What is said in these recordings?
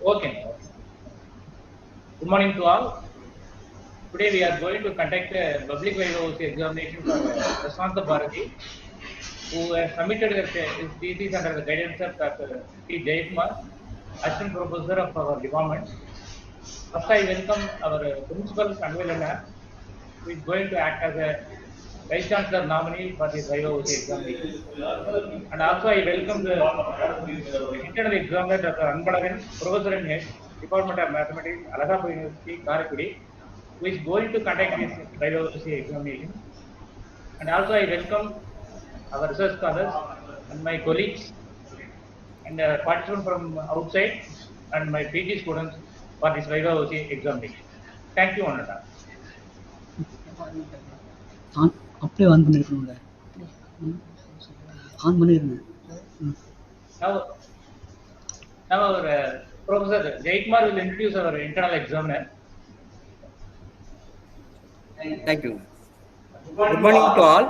Okay. Good morning to all. Today we are going to conduct a public viva examination for Prashant Bharati, who has submitted his thesis under the guidance of Dr. P. Jayakumar, Assistant Professor of our department. First, I welcome our Principal Kanvilana, who is going to act as a Vice Chancellor nominee for this viva examination. And also, I welcome the internal examiner, Dr. Anbalagan, Professor and Head, Department of Mathematics, Allahabad University, Karaikudi, who is going to conduct this biology examination. And also, I welcome our research scholars and my colleagues and participants from outside and my PG students for this biology examination. Thank you, Ananda. அப்படியே on பண்ணிருக்கணும்ல on பண்ணிருங்க. Now our Professor Jayakumar will introduce our internal examiner. Thank you. Good morning to all.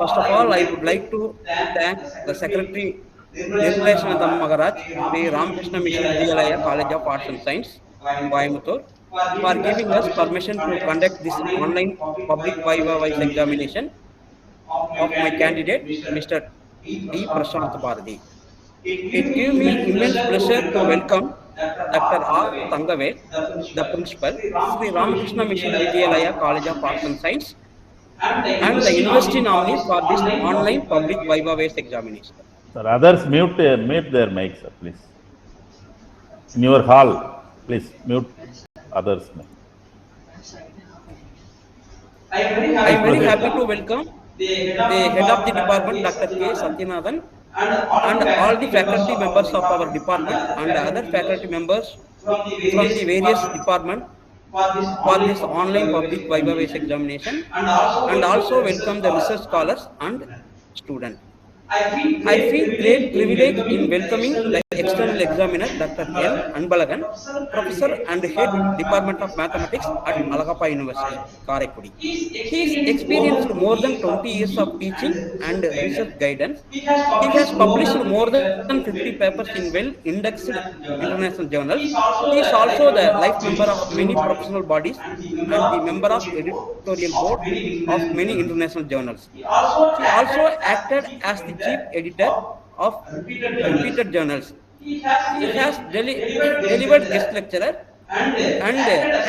First of all, I would like to thank the Secretary Nirmalashananda Maharaj, the Ramakrishna Mission Vidyalaya College of Arts and Science, Coimbatore, for giving us permission to conduct this online public viva voice examination of my candidate, Mr. D. Prashant Bharati. It gives me immense pleasure to welcome Dr. R. Thangavel, the Principal, Sri Ramakrishna Mission Vidyalaya College of Arts and Science, and the University nominee for this online public viva voice examination. Sir, others mute their mics, sir, please. In your hall, please mute others. I am very happy to welcome the head of the department, Dr. K. Satyanathan, and all the faculty members of our department and other faculty members from the various departments for this online public viva voice examination, and also welcome the research scholars and students. I feel great privilege in welcoming the external examiner, Dr. N. Anbalagan, Professor and Head Department of Mathematics at Allahabad University, Karaikudi. He is experienced more than 20 years of teaching and research guidance. He has published more than 50 papers in well-indexed international journals. He is also the life member of many professional bodies and the member of editorial board of many international journals. He also acted as the chief editor of repeated journals. He has delivered guest lecturer and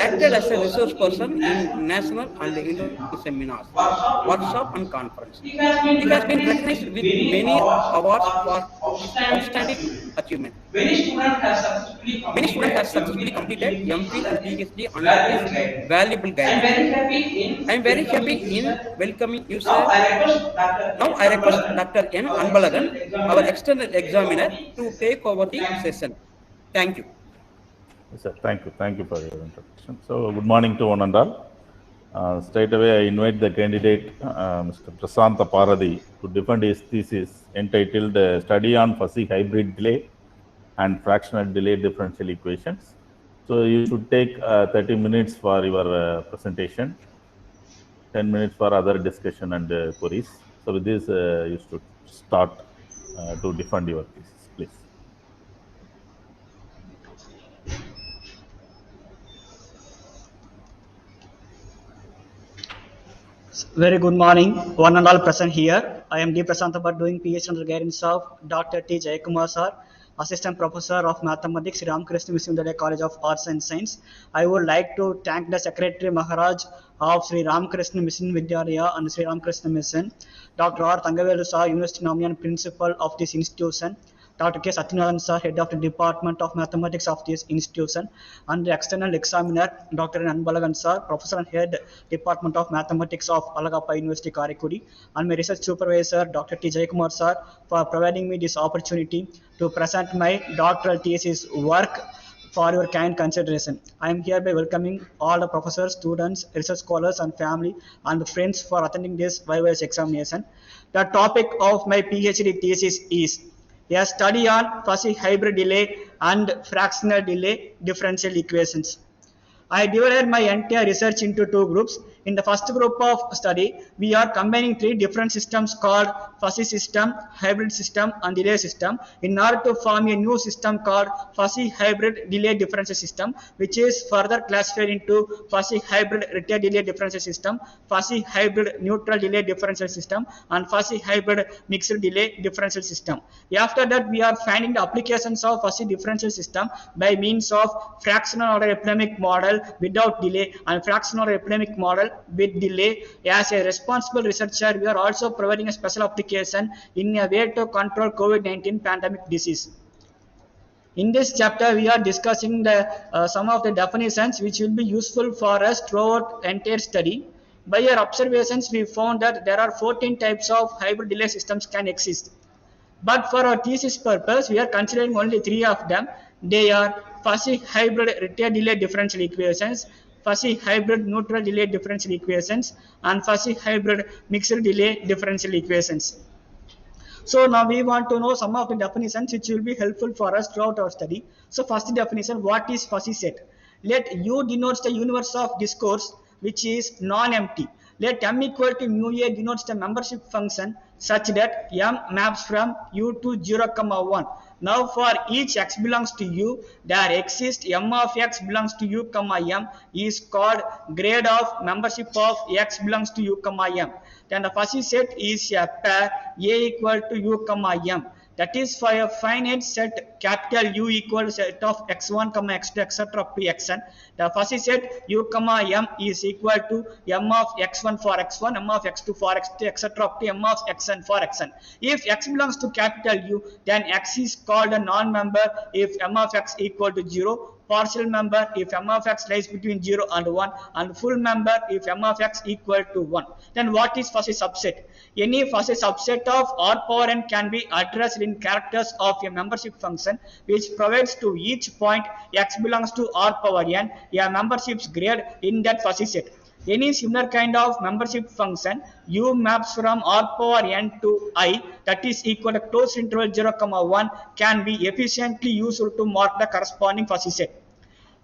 acted as a resource person in national and international seminars, workshops and conferences. He has been recognized with many awards for his outstanding achievement. Many students have successfully completed MPhil and PhD under his valuable guidance. I am very happy in welcoming you, sir. Now I request Dr. N. Anbalagan, our external examiner, to take over the session. Thank you. Yes, sir, thank you for your introduction. So, good morning to one and all. Straight away, I invite the candidate, Mr. Prashant Bharati, to defend his thesis entitled Study on Fuzzy Hybrid Delay and Fractional Delay Differential Equations. So, you should take 30 minutes for your presentation, 10 minutes for other discussion and queries. So, with this, you should start to defend your thesis, please. Very good morning, one and all present here. I am D. Prashant Bharati, doing PhD under the guidance of Dr. T. Jayakumar sir, Assistant Professor of Mathematics, Sri Ramakrishna Mission Vidyalaya College of Arts and Science. I would like to thank the Secretary Maharaj of Sri Ramakrishna Mission Vidyalaya and Sri Ramakrishna Mission, Dr. R. Thangavel sir, University nominee and Principal of this institution, Dr. K. Satyanathan sir, Head of the Department of Mathematics of this institution, and the external examiner, Dr. N. Anbalagan sir, Professor and Head Department of Mathematics of Allahabad University, Karaikudi, and my research supervisor, Dr. T. Jayakumar sir, for providing me this opportunity to present my doctoral thesis work for your kind consideration. I am hereby welcoming all the professors, students, research scholars, and family and friends for attending this viva voice examination. The topic of my PhD thesis is a study on fuzzy hybrid delay and fractional delay differential equations. I divided my entire research into two groups. In the first group of study, we are combining three different systems called fuzzy system, hybrid system, and delay system in order to form a new system called fuzzy hybrid delay differential system, which is further classified into fuzzy hybrid retail delay differential system, fuzzy hybrid neutral delay differential system, and fuzzy hybrid mixed delay differential system. After that, we are finding the applications of fuzzy differential system by means of fractional order epidemic model without delay and fractional order epidemic model with delay. As a responsible researcher, we are also providing a special application in a way to control COVID-19 pandemic disease. In this chapter, we are discussing some of the definitions which will be useful for us throughout the entire study. By our observations, we found that there are 14 types of hybrid delay systems can exist. But for our thesis purpose, we are considering only 3 of them. They are fuzzy hybrid retail delay differential equations, fuzzy hybrid neutral delay differential equations, and fuzzy hybrid mixed delay differential equations. So now we want to know some of the definitions which will be helpful for us throughout our study. So first definition, what is fuzzy set? Let U denotes the universe of discourse which is non-empty. Let M equal to mu A denotes the membership function such that M maps from U to 0, 1. Now for each x belongs to U, there exists M of x belongs to U, M is called grade of membership of x belongs to U, M. Then the fuzzy set is a pair A equal to U, M. That is for a finite set capital U equal to set of x1, x2, etc. up to xn. The fuzzy set U, M is equal to M of x1 for x1, M of x2 for x2, etc. up to M of xn for xn. If x belongs to capital U, then x is called a non-member if M of x equal to 0, partial member if M of x lies between 0 and 1, and full member if M of x equal to 1. Then what is fuzzy subset? Any fuzzy subset of R power n can be addressed in characters of a membership function which provides to each point x belongs to R power n a membership's grade in that fuzzy set. Any similar kind of membership function U maps from R power n to I, that is equal to closed interval 0, 1 can be efficiently used to mark the corresponding fuzzy set.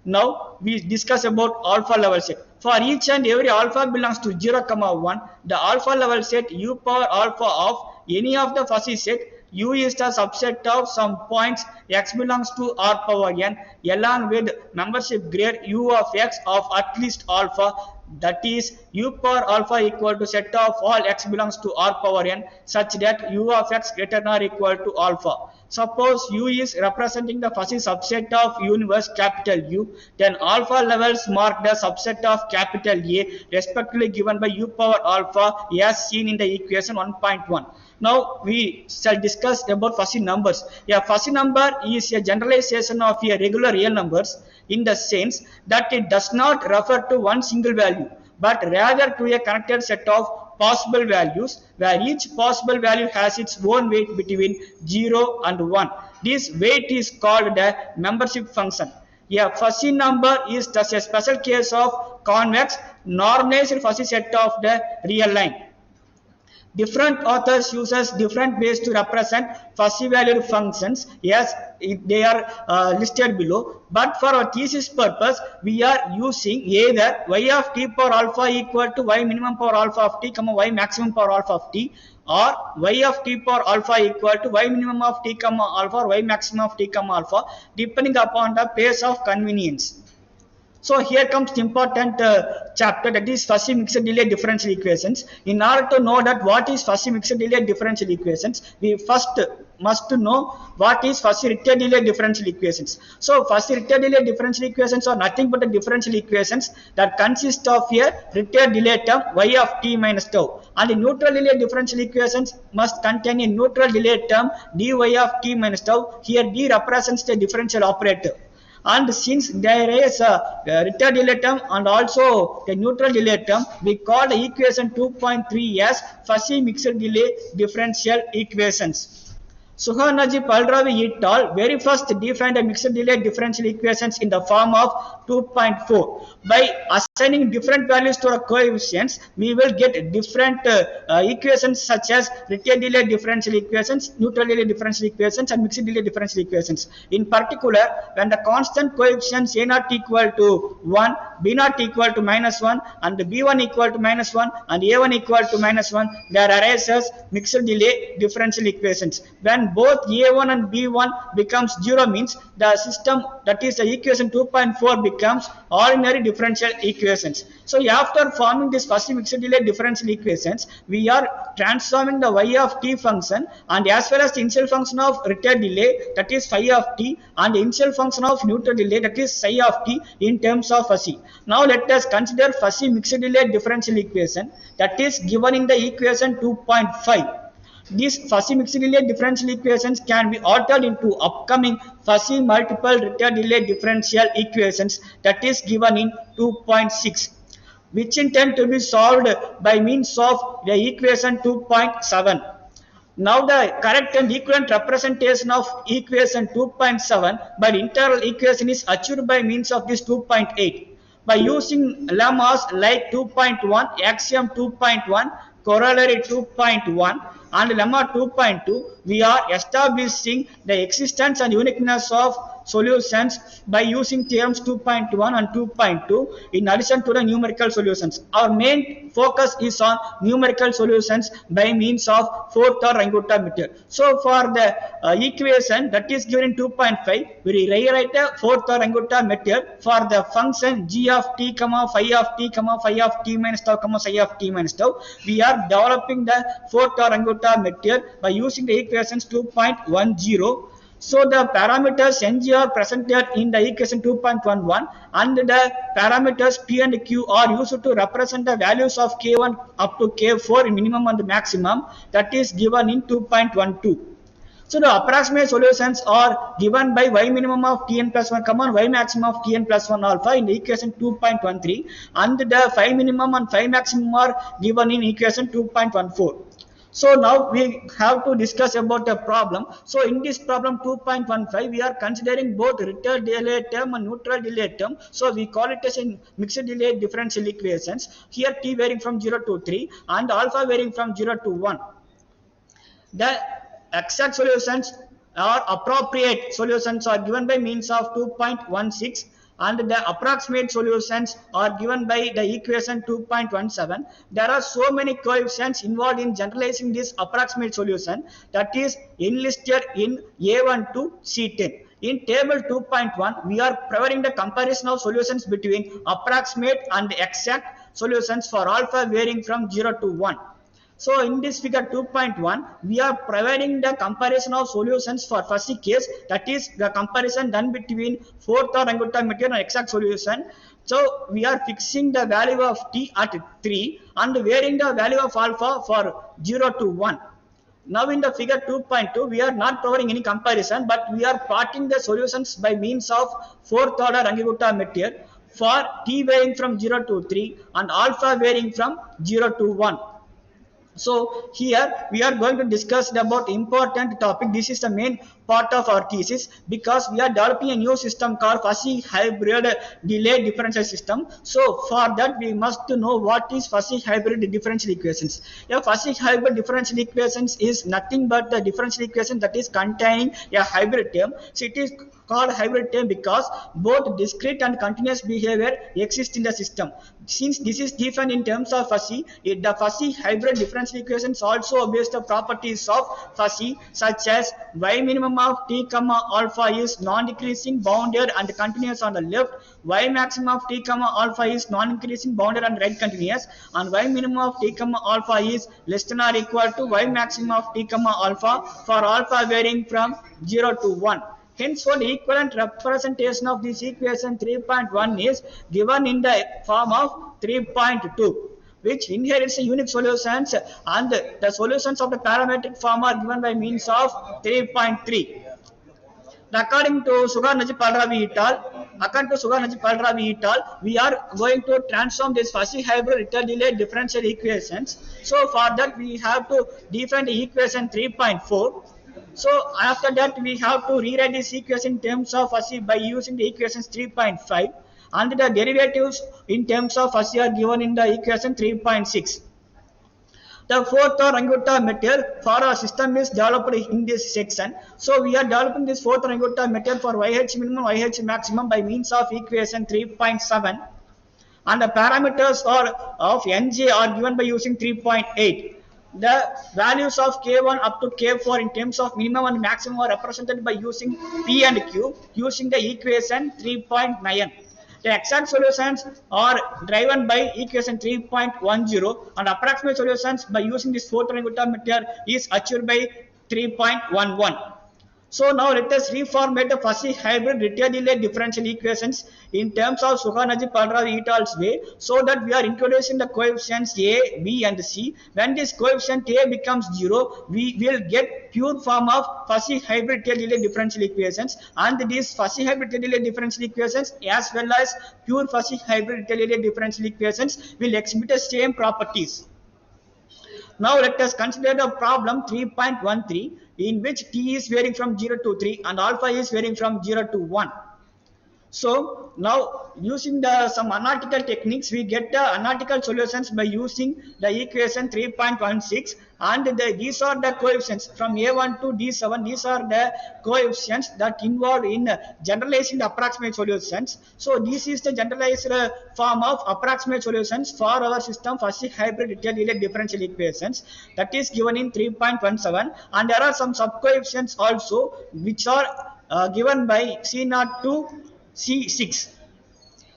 Now we discuss about alpha level set. For each and every alpha belongs to 0, 1, the alpha level set U power alpha of any of the fuzzy set U is the subset of some points x belongs to R power n along with membership grade U of x of at least alpha, that is U power alpha equal to set of all x belongs to R power n such that U of x greater than or equal to alpha. Suppose U is representing the fuzzy subset of universe capital U, then alpha levels mark the subset of capital A respectively given by U power alpha as seen in the equation 1.1. Now we shall discuss about fuzzy numbers. A fuzzy number is a generalization of a regular real numbers in the sense that it does not refer to one single value, but rather to a connected set of possible values where each possible value has its own weight between 0 and 1. This weight is called the membership function. A fuzzy number is thus a special case of convex normalized fuzzy set of the real line. Different authors uses different ways to represent fuzzy valued functions as they are listed below. But for our thesis purpose, we are using either y of t power alpha equal to y minimum power alpha of t, y maximum power alpha of t, or y of t power alpha equal to y minimum of t, alpha, or y maximum of t, alpha, depending upon the pace of convenience. So here comes the important chapter, that is fuzzy mixed delay differential equations. In order to know that what is fuzzy mixed delay differential equations, we first must know what is fuzzy retail delay differential equations. So fuzzy retail delay differential equations are nothing but the differential equations that consist of a retail delay term y of t minus tau, and the neutral delay differential equations must contain a neutral delay term dy of t minus tau. Here d represents the differential operator. And since there is a retail delay term and also the neutral delay term, we call the equation 2.3 as fuzzy mixed delay differential equations. Suhanajib Alravi et al. Very first defined the mixed delay differential equations in the form of 2.4. By assigning different values to our coefficients, we will get different equations such as retail delay differential equations, neutral delay differential equations, and mixed delay differential equations. In particular, when the constant coefficients A0 equal to 1, B naught equal to -1 and B1 equal to -1 and A1 equal to -1, there arises mixed delay differential equations. When both A1 and B1 becomes 0 means the system, that is the equation 2.4, becomes ordinary differential equations. So after forming this fuzzy mixed delay differential equations, we are transforming the y of t function and as well as the initial function of return delay, that is phi of t, and the initial function of neutral delay, that is psi of t, in terms of fuzzy. Now let us consider fuzzy mixed delay differential equation that is given in the equation 2.5. These fuzzy mixed delay differential equations can be altered into upcoming fuzzy multiple return delay differential equations that is given in 2.6, which intend to be solved by means of the equation 2.7. Now the correct and equivalent representation of equation 2.7 by the integral equation is achieved by means of this 2.8. By using lemmas like 2.1, axiom 2.1, corollary 2.1 and lemma 2.2, we are establishing the existence and uniqueness of solutions by using theorems 2.1 and 2.2 in addition to the numerical solutions. Our main focus is on numerical solutions by means of fourth order Runge method. So for the equation that is given in 2.5, we rewrite a fourth order Runge method for the function g of t, phi of t, phi of t minus tau, psi of t minus tau. We are developing the fourth order Runge method by using the equations 2.10. So the parameters Ng are presented in the equation 2.11 and the parameters P and Q are used to represent the values of K1 up to K4 in minimum and maximum, that is given in 2.12. So the approximate solutions are given by y minimum of Tn plus 1, y maximum of Tn plus 1 alpha in the equation 2.13 and the phi minimum and phi maximum are given in equation 2.14. So now we have to discuss about a problem. So in this problem 2.15, we are considering both return delay term and neutral delay term. So we call it as a mixed delay differential equations. Here t varying from 0 to 3 and alpha varying from 0 to 1. The exact solutions or appropriate solutions are given by means of 2.16 and the approximate solutions are given by the equation 2.17. There are so many coefficients involved in generalizing this approximate solution, that is enlisted in A1 to C10. In table 2.1, we are providing the comparison of solutions between approximate and exact solutions for alpha varying from 0 to 1. So in this figure 2.1, we are providing the comparison of solutions for fuzzy case, that is the comparison done between fourth order Runge method and exact solution. So we are fixing the value of t at 3 and varying the value of alpha for 0 to 1. Now in the figure 2.2, we are not providing any comparison, but we are plotting the solutions by means of fourth order Runge method for t varying from 0 to 3 and alpha varying from 0 to 1. So here we are going to discuss about important topic. This is the main part of our thesis because we are developing a new system called fuzzy hybrid delay differential system. So for that we must know what is fuzzy hybrid differential equations. A fuzzy hybrid differential equations is nothing but the differential equation that is containing a hybrid term. So it is called hybrid term because both discrete and continuous behavior exist in the system. Since this is defined in terms of fuzzy, the fuzzy hybrid differential equations also obeys the properties of fuzzy, such as y minimum of t comma alpha is non-decreasing, bounded and continuous on the left, y maximum of t comma alpha is non-increasing, bounded and right continuous, and y minimum of t comma alpha is less than or equal to y maximum of t comma alpha for alpha varying from 0 to 1. Hence, for the equivalent representation of this equation 3.1 is given in the form of 3.2, which inherits the unique solutions, and the solutions of the parametric form are given by means of 3.3. According to Sugar-Najib Al-Rawi et al., we are going to transform this fuzzy hybrid return delay differential equations. So for that we have to define the equation 3.4. So after that we have to rewrite this equation in terms of fuzzy by using the equations 3.5, and the derivatives in terms of fuzzy are given in the equation 3.6. The fourth order Runge method for our system is developed in this section. So we are developing this fourth order Runge method for YH minimum, YH maximum by means of equation 3.7. and the parameters of nj are given by using 3.8. The values of K1 up to K4 in terms of minimum and maximum are represented by using P and Q using the equation 3.9. The exact solutions are driven by equation 3.10 and approximate solutions by using this fourth triangular method is achieved by 3.11. So now let us reformulate the fuzzy hybrid retail delay differential equations in terms of Sukha-Najib-Balravi et al.'s way, so that we are introducing the coefficients A, B and C. When this coefficient A becomes 0, we will get pure form of fuzzy hybrid retail delay differential equations, and these fuzzy hybrid retail delay differential equations as well as pure fuzzy hybrid retail delay differential equations will exhibit the same properties. Now let us consider the problem 3.13, in which t is varying from 0 to 3 and alpha is varying from 0 to 1. So now using some analytical techniques, we get the analytical solutions by using the equation 3.16, and these are the coefficients from A1 to D7. These are the coefficients that involved in generalizing the approximate solutions. So this is the generalized form of approximate solutions for our system fuzzy hybrid retail delay differential equations, that is given in 3.17, and there are some sub coefficients also which are given by C0 to C6.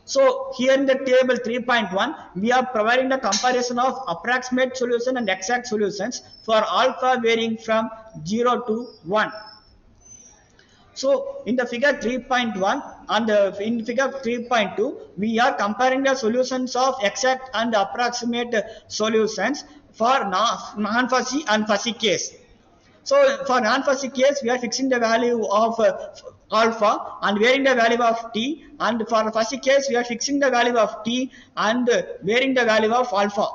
So here in the table 3.1, we are providing the comparison of approximate solution and exact solutions for alpha varying from 0 to 1. So in the figure 3.1 and in figure 3.2, we are comparing the solutions of exact and approximate solutions for non-fuzzy and fuzzy case. So for non-fuzzy case, we are fixing the value of alpha and varying the value of t, and for fuzzy case, we are fixing the value of t and varying the value of alpha.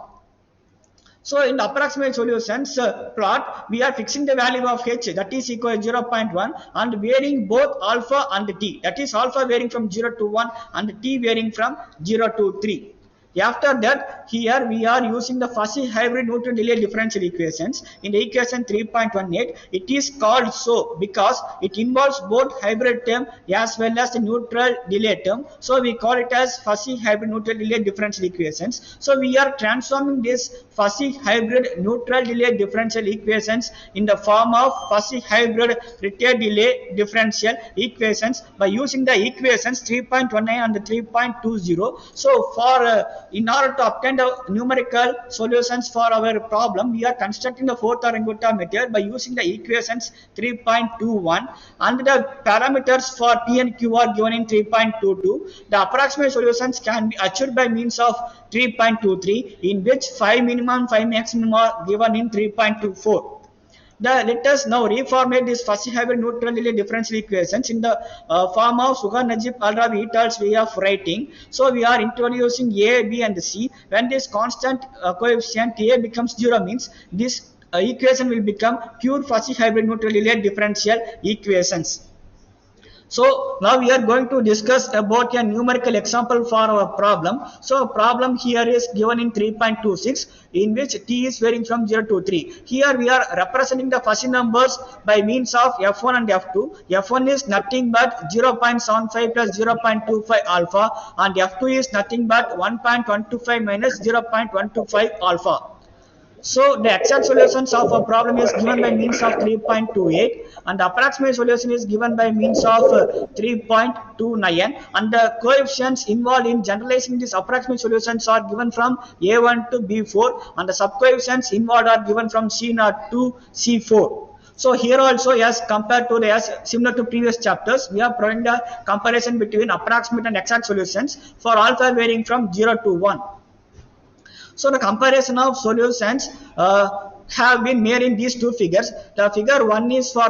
So in the approximate solutions plot, we are fixing the value of h, that is equal to 0.1, and varying both alpha and t, that is alpha varying from 0 to 1 and t varying from 0 to 3. After that, here we are using the fuzzy hybrid neutral delay differential equations in the equation 3.18. It is called so because it involves both hybrid term as well as the neutral delay term. So we call it as fuzzy hybrid neutral delay differential equations. So we are transforming this fuzzy hybrid neutral delay differential equations in the form of fuzzy hybrid retail delay differential equations by using the equations 3.19 and 3.20. So for in order to obtain the numerical solutions for our problem, we are constructing the fourth triangular method by using the equations 3.21, and the parameters for P and Q are given in 3.22. The approximate solutions can be achieved by means of 3.23, in which 5 minimum, 5 maximum are given in 3.24. Let us now reformulate this fuzzy hybrid neutral delay differential equations in the form of Sukha-Najib-Balravi et al.'s way of writing. So we are introducing A, B and C. When this constant coefficient A becomes 0, means this equation will become pure fuzzy hybrid neutral delay differential equations. So now we are going to discuss about a numerical example for our problem. So problem here is given in 3.26, in which t is varying from 0 to 3. Here we are representing the fuzzy numbers by means of f1 and f2. f1 is nothing but 0.75 plus 0.25 alpha, and f2 is nothing but 1.125 minus 0.125 alpha. So the exact solutions of a problem is given by means of 3.28, and the approximate solution is given by means of 3.29, and the coefficients involved in generalizing these approximate solutions are given from A1 to B4, and the sub-coefficients involved are given from C0 to C4. So here also, as compared to as similar to previous chapters, we are providing the comparison between approximate and exact solutions for alpha varying from 0 to 1. So the comparison of solutions have been made in these two figures. The figure 1 is for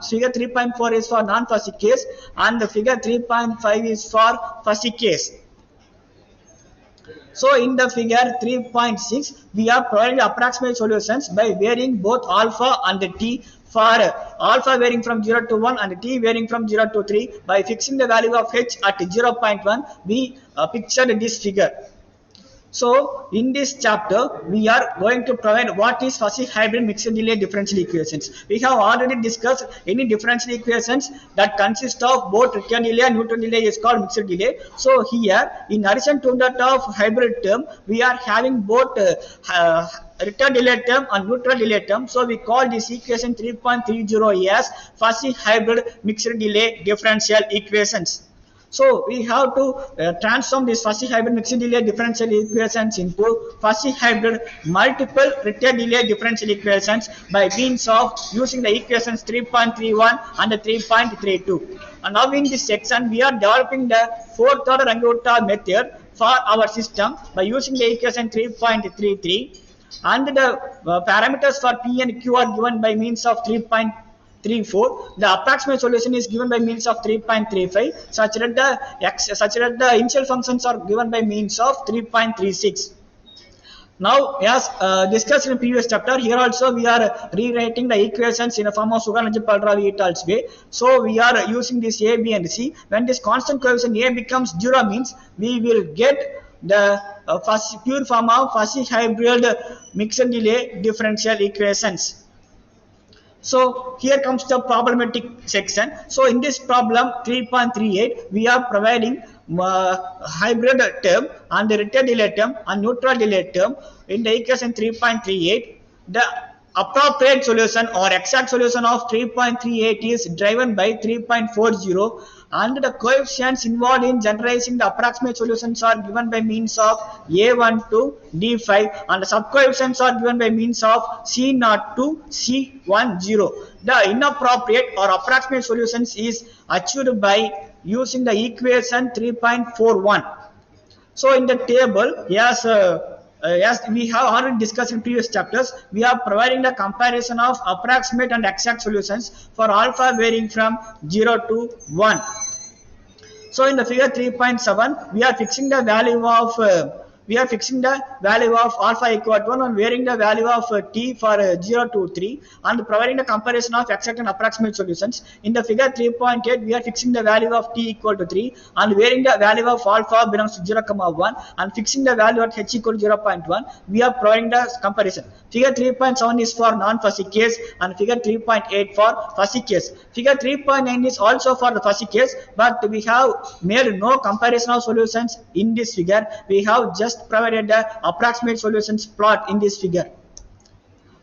figure 3.4 is for non-fuzzy case, and the figure 3.5 is for fuzzy case. So in the figure 3.6, we are providing approximate solutions by varying both alpha and t for alpha varying from 0 to 1 and t varying from 0 to 3. By fixing the value of h at 0.1, we pictured this figure. So in this chapter, we are going to provide what is fuzzy hybrid mixed delay differential equations. We have already discussed any differential equations that consist of both return delay and neutral delay is called mixed delay. So here, in addition to that of hybrid term, we are having both return delay term and neutral delay term. So we call this equation 3.30 as fuzzy hybrid mixed delay differential equations. So we have to transform this fuzzy hybrid mixed delay differential equations into fuzzy hybrid multiple return delay differential equations by means of using the equations 3.31 and 3.32. And now in this section, we are developing the fourth order Range-Kutta method for our system by using the equation 3.33, and the parameters for P and Q are given by means of 3.34. The approximate solution is given by means of 3.35, such that the initial functions are given by means of 3.36. Now, as discussed in previous chapter, here also we are rewriting the equations in a form of Sugar-Lejepal-Ravi et al.'s way. So we are using this A, B, and C. When this constant coefficient A becomes 0, means we will get the pure form of fuzzy hybrid mixed delay differential equations. So here comes the problematic section. So in this problem 3.38, we are providing hybrid term and the return delay term and neutral delay term. In the equation 3.38, the appropriate solution or exact solution of 3.38 is driven by 3.40, and the coefficients involved in generalizing the approximate solutions are given by means of A1 to D5, and the subcoefficients are given by means of C0 to C10. The inappropriate or approximate solutions is achieved by using the equation 3.41. So in the table, as we have already discussed in previous chapters, we are providing the comparison of approximate and exact solutions for alpha varying from 0 to 1. So in the figure 3.7, we are fixing the value of alpha equal to 1 and varying the value of t for 0 to 3 and providing the comparison of exact and approximate solutions. In the figure 3.8, we are fixing the value of t equal to 3 and varying the value of alpha belongs to 0, 1 and fixing the value at h equal to 0.1. We are providing the comparison. Figure 3.7 is for non-fuzzy case and figure 3.8 for fuzzy case. Figure 3.9 is also for the fuzzy case, but we have made no comparison of solutions in this figure. We have just provided the approximate solutions plot in this figure.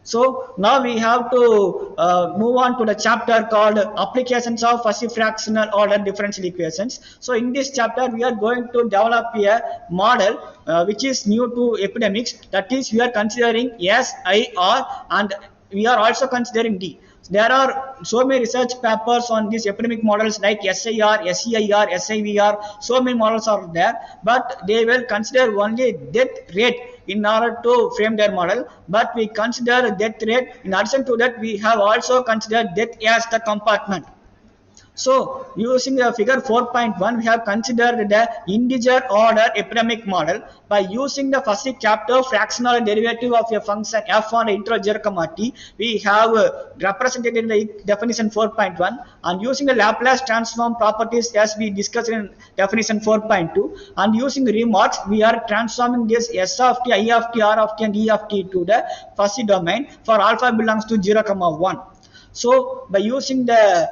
So now we have to move on to the chapter called applications of fuzzy fractional order differential equations. So in this chapter, we are going to develop a model which is new to epidemics. That is, we are considering S, I, R, and we are also considering D. There are so many research papers on these epidemic models like SIR, SEIR, SIVR. So many models are there, but they will consider only death rate in order to frame their model. But we consider death rate. In addition to that, we have also considered death as the compartment. So using the figure 4.1, we have considered the integer order epidemic model by using the fuzzy captive fractional derivative of a function f on interval 0, t. We have represented in the definition 4.1 and using the Laplace transform properties as we discussed in definition 4.2, and using remarks, we are transforming this S of t, I of t, R of t and E of t to the fuzzy domain for alpha belongs to 0, 1. So by using the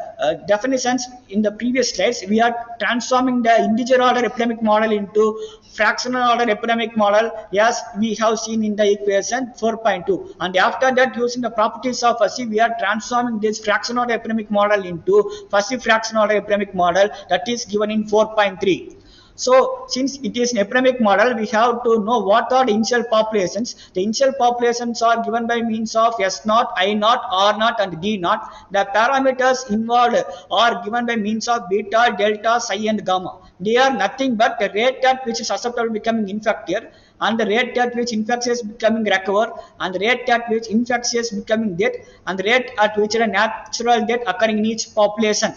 definitions in the previous slides, we are transforming the integer order epidemic model into fractional order epidemic model as we have seen in the equation 4.2. And after that, using the properties of fuzzy, we are transforming this fractional order epidemic model into fuzzy fractional order epidemic model that is given in 4.3. So since it is an epidemic model, we have to know what are the initial populations. The initial populations are given by means of S0, I0, R0 and D0. The parameters involved are given by means of beta, delta, psi and gamma. They are nothing but the rate at which is susceptible becoming infected, and the rate at which infectious becoming recover, and the rate at which infectious becoming death, and the rate at which a natural death occurring in each population.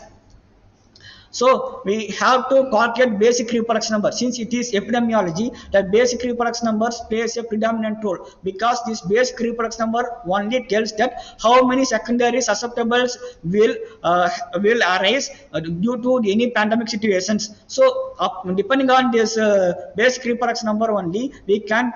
So we have to calculate basic reproduction number. Since it is epidemiology, the basic reproduction numbers plays a predominant role, because this basic reproduction number only tells that how many secondary susceptibles will arise due to any pandemic situations. So depending on this basic reproduction number only, we can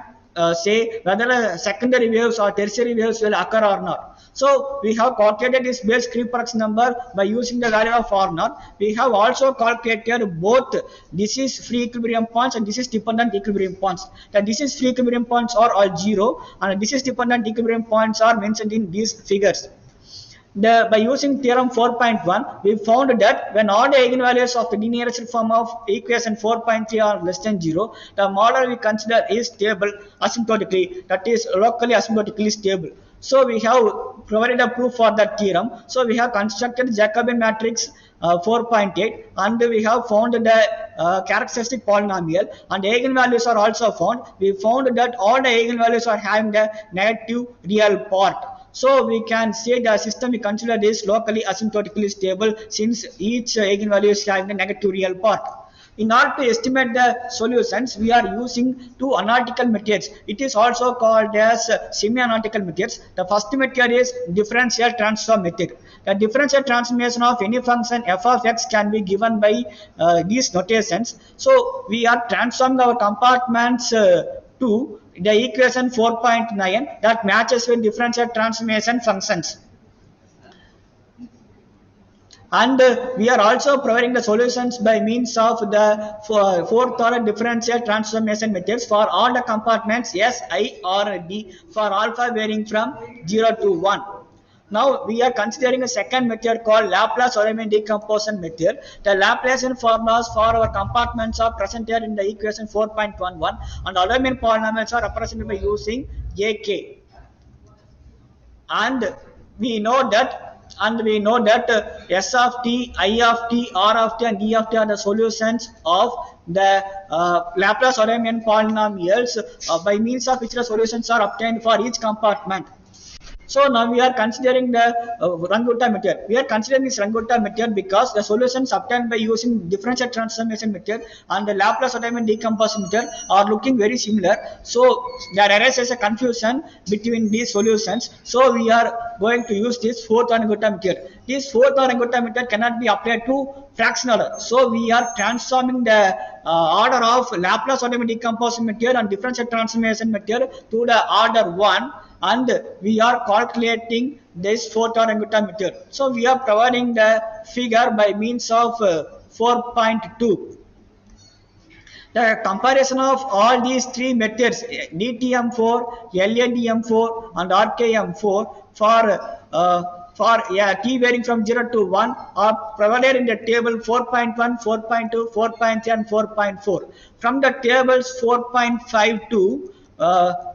say whether secondary waves or tertiary waves will occur or not. So we have calculated this basic reproduction number by using the value of R0. We have also calculated both disease free equilibrium points and disease dependent equilibrium points. The disease free equilibrium points are all 0 and disease dependent equilibrium points are mentioned in these figures. By using theorem 4.1, we found that when all the eigenvalues of the nearest form of equation 4.3 are less than 0, the model we consider is stable asymptotically, that is locally asymptotically stable. So we have provided a proof for that theorem. So we have constructed Jacobian matrix 4.8 and we have found the characteristic polynomial, and eigenvalues are also found. We found that all the eigenvalues are having the negative real part. So we can say the system we consider is locally asymptotically stable, since each eigenvalue is having a negative real part. In order to estimate the solutions, we are using two analytical methods. It is also called as semi-analytical methods. The first method is differential transform method. The differential transformation of any function f of x can be given by these notations. So we are transforming our compartments to the equation 4.9 that matches with differential transformation functions. And we are also providing the solutions by means of the fourth order differential transformation methods for all the compartments S, I, or D for alpha varying from 0 to 1. Now we are considering a second method called Laplace-Odiorman decomposition method. The Laplacian formulas for our compartments are presented in the equation 4.11, and Odiorman polynomials are represented by using AK. And we know that S of t, I of t, R of t, and D of t are the solutions of the Laplace-Odiorman polynomials by means of which the solutions are obtained for each compartment. So now we are considering the Runge-Kutta method. We are considering this Runge-Kutta method because the solutions obtained by using differential transformation method and the Laplace-Odiorman decomposition method are looking very similar. So there arises a confusion between these solutions. So we are going to use this fourth Runge-Kutta method. This fourth Runge-Kutta method cannot be applied to fractional order. So we are transforming the order of Laplace-Odiorman decomposition method and differential transformation method to the order 1. And we are calculating this fourth order Runge-Kutta method. So we are providing the figure by means of 4.2. The comparison of all these three methods, DTM4, LADM4, and RKM4 for t varying from 0 to 1 are provided in the table 4.1, 4.2, 4.3, and 4.4. From the tables 4.52,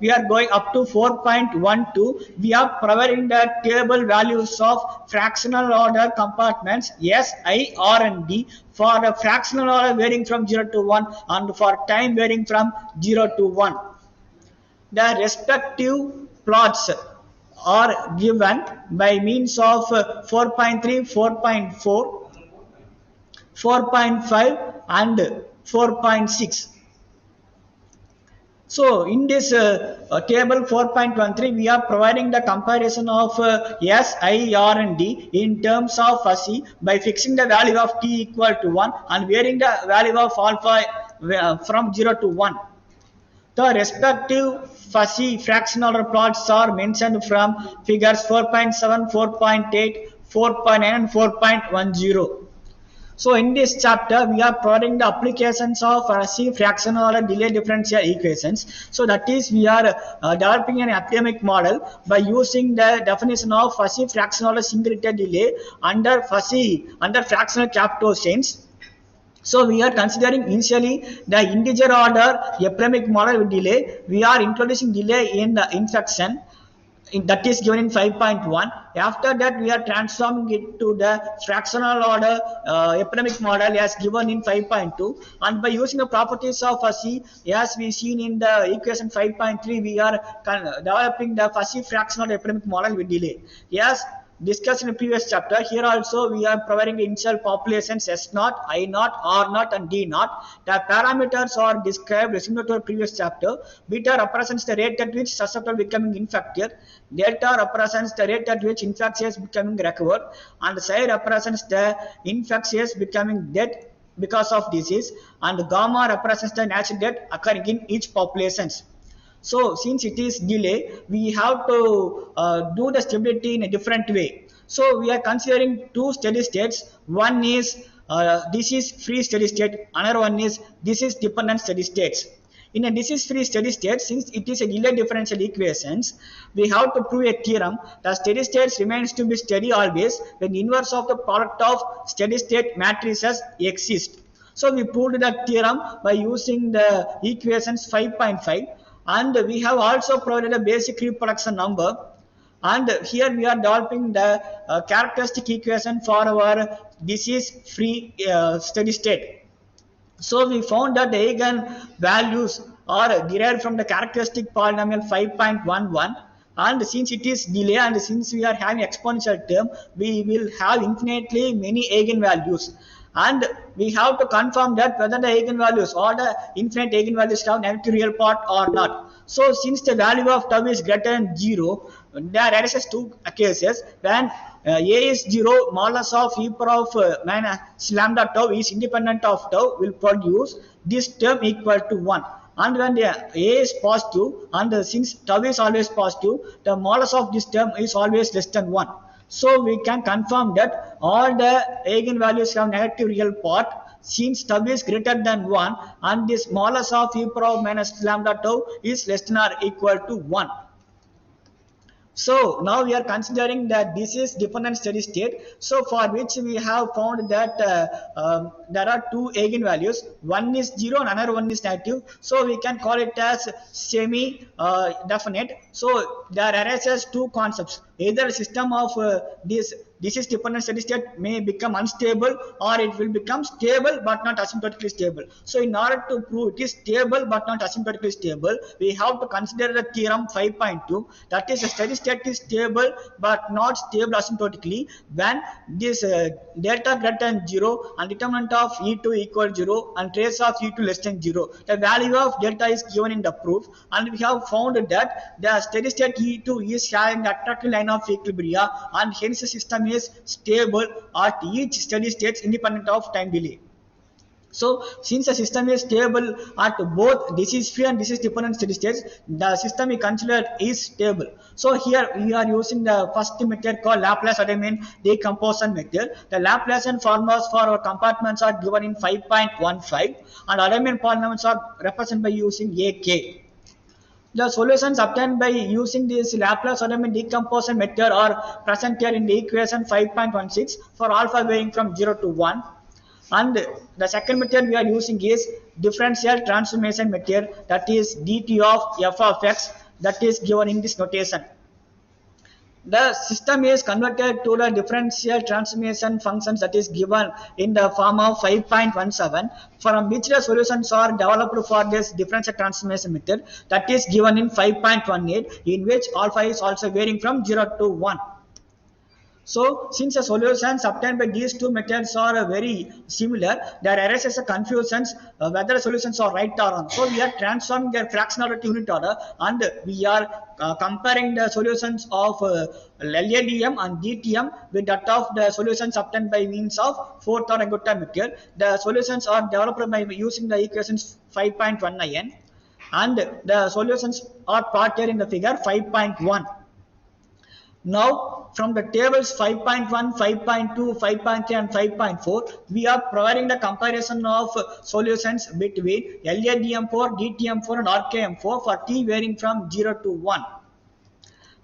we are going up to 4.12. We are providing the table values of fractional order compartments S, I, R, and D for the fractional order varying from 0 to 1 and for time varying from 0 to 1. The respective plots are given by means of 4.3, 4.4, 4.5, and 4.6. So in this table 4.13, we are providing the comparison of S, I, R, and D in terms of fuzzy by fixing the value of t equal to 1 and varying the value of alpha from 0 to 1. The respective fuzzy fractional order plots are mentioned from figures 4.7, 4.8, 4.9, and 4.10. So in this chapter, we are providing the applications of fuzzy fractional order delay differential equations. So that is, we are developing an epidemic model by using the definition of fuzzy fractional order singulated delay under fractional Kapteau-Chains. So we are considering initially the integer order epidemic model with delay. We are introducing delay in the infection. That is given in 5.1. After that, we are transforming it to the fractional order epidemic model as given in 5.2. And by using the properties of fuzzy, as we seen in the equation 5.3, we are developing the fuzzy fractional epidemic model with delay. Yes, discussed in the previous chapter. Here also we are providing the initial populations S0, I0, R0 and D0. The parameters are described similar to the previous chapter. Beta represents the rate at which susceptible becoming infected. Delta represents the rate at which infectious becoming recovered. And psi represents the infectious becoming dead because of disease. And gamma represents the natural death occurring in each populations. So since it is delay, we have to do the stability in a different way. So we are considering two steady states. One is disease-free steady state. Another one is disease-dependent steady states. In a disease-free steady state, since it is a delay differential equations, we have to prove a theorem that steady states remains to be steady always when the inverse of the product of steady state matrices exists. So we proved that theorem by using the equations 5.5. And we have also provided a basic reproduction number, and here we are developing the characteristic equation for our disease-free steady state. So we found that the eigen values are derived from the characteristic polynomial 5.11, and since it is delay and since we are having exponential term, we will have infinitely many eigenvalues. And we have to confirm that whether the eigenvalues or the infinite eigenvalues have negative real part or not. So since the value of tau is greater than 0, there arises two cases. When a is 0, modulus of e power of minus lambda tau is independent of tau will produce this term equal to 1. And when the a is positive, and since tau is always positive, the modulus of this term is always less than 1. So we can confirm that all the eigenvalues have negative real part since tau is greater than 1 and this modulus of e power minus lambda tau is less than or equal to 1. So now we are considering that this is dependent steady state. So for which we have found that there are two eigenvalues. One is 0 and another one is negative. So we can call it as semi-definite. So there arises two concepts. Either a system of this is dependent steady state may become unstable, or it will become stable but not asymptotically stable. So in order to prove it is stable but not asymptotically stable, we have to consider the theorem 5.2, that is a steady state is stable but not stable asymptotically when this delta greater than 0 and determinant of E2 equal 0 and trace of E2 less than 0. The value of delta is given in the proof, and we have found that the steady state E2 is having the attractive line of equilibria, and hence the system is stable at each steady state independent of time delay. So since the system is stable at both disease-free and disease-dependent steady states, the system we consider is stable. So here we are using the first method called Laplace-Adamyan decomposition method. The Laplacian formulas for our compartments are given in 5.15, and Adamyan polynomials are represented by using AK. The solutions obtained by using this Laplace-Adamyan decomposition method are present here in the equation 5.16 for alpha varying from 0 to 1. And the second method we are using is differential transformation method, that is dt of f of x, that is given in this notation. The system is converted to the differential transformation functions that is given in the form of 5.17, from which the solutions are developed for this differential transformation method, that is given in 5.18, in which alpha is also varying from 0 to 1. So since the solutions obtained by these two methods are very similar, there arises a confusion whether the solutions are right or wrong. So we are transforming their fractional order to unit order, and we are comparing the solutions of LADM and DTM with that of the solutions obtained by means of fourth order Gupta method. The solutions are developed by using the equations 5.19, and the solutions are plotted in the figure 5.1. Now, from the tables 5.1, 5.2, 5.3 and 5.4, we are providing the comparison of solutions between LADM4, DTM4 and RKM4 for t varying from 0 to 1.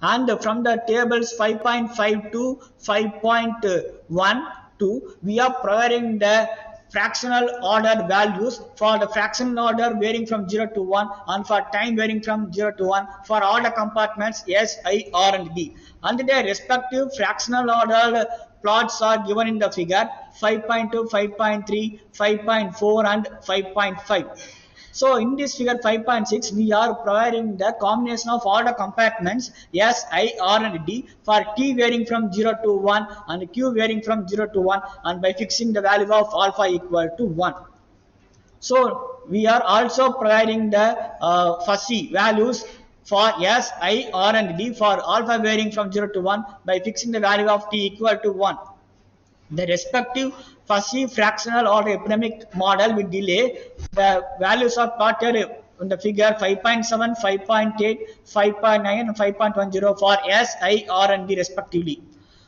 And from the tables 5.5 to 5.12, we are providing the fractional order values for the fractional order varying from 0 to 1 and for time varying from 0 to 1 for all the compartments S, I, R and D. And their respective fractional order plots are given in the figure 5.2, 5.3, 5.4 and 5.5. So in this figure 5.6, we are providing the combination of all the compartments S, I, R and D for T varying from 0 to 1 and Q varying from 0 to 1, and by fixing the value of alpha equal to 1. So we are also providing the fuzzy values for S, I, R and D for alpha varying from 0 to 1 by fixing the value of T equal to 1. The respective fuzzy fractional or epidemic model with delay, the values are plotted in the figure 5.7, 5.8, 5.9 and 5.10 for S, I, R and D respectively.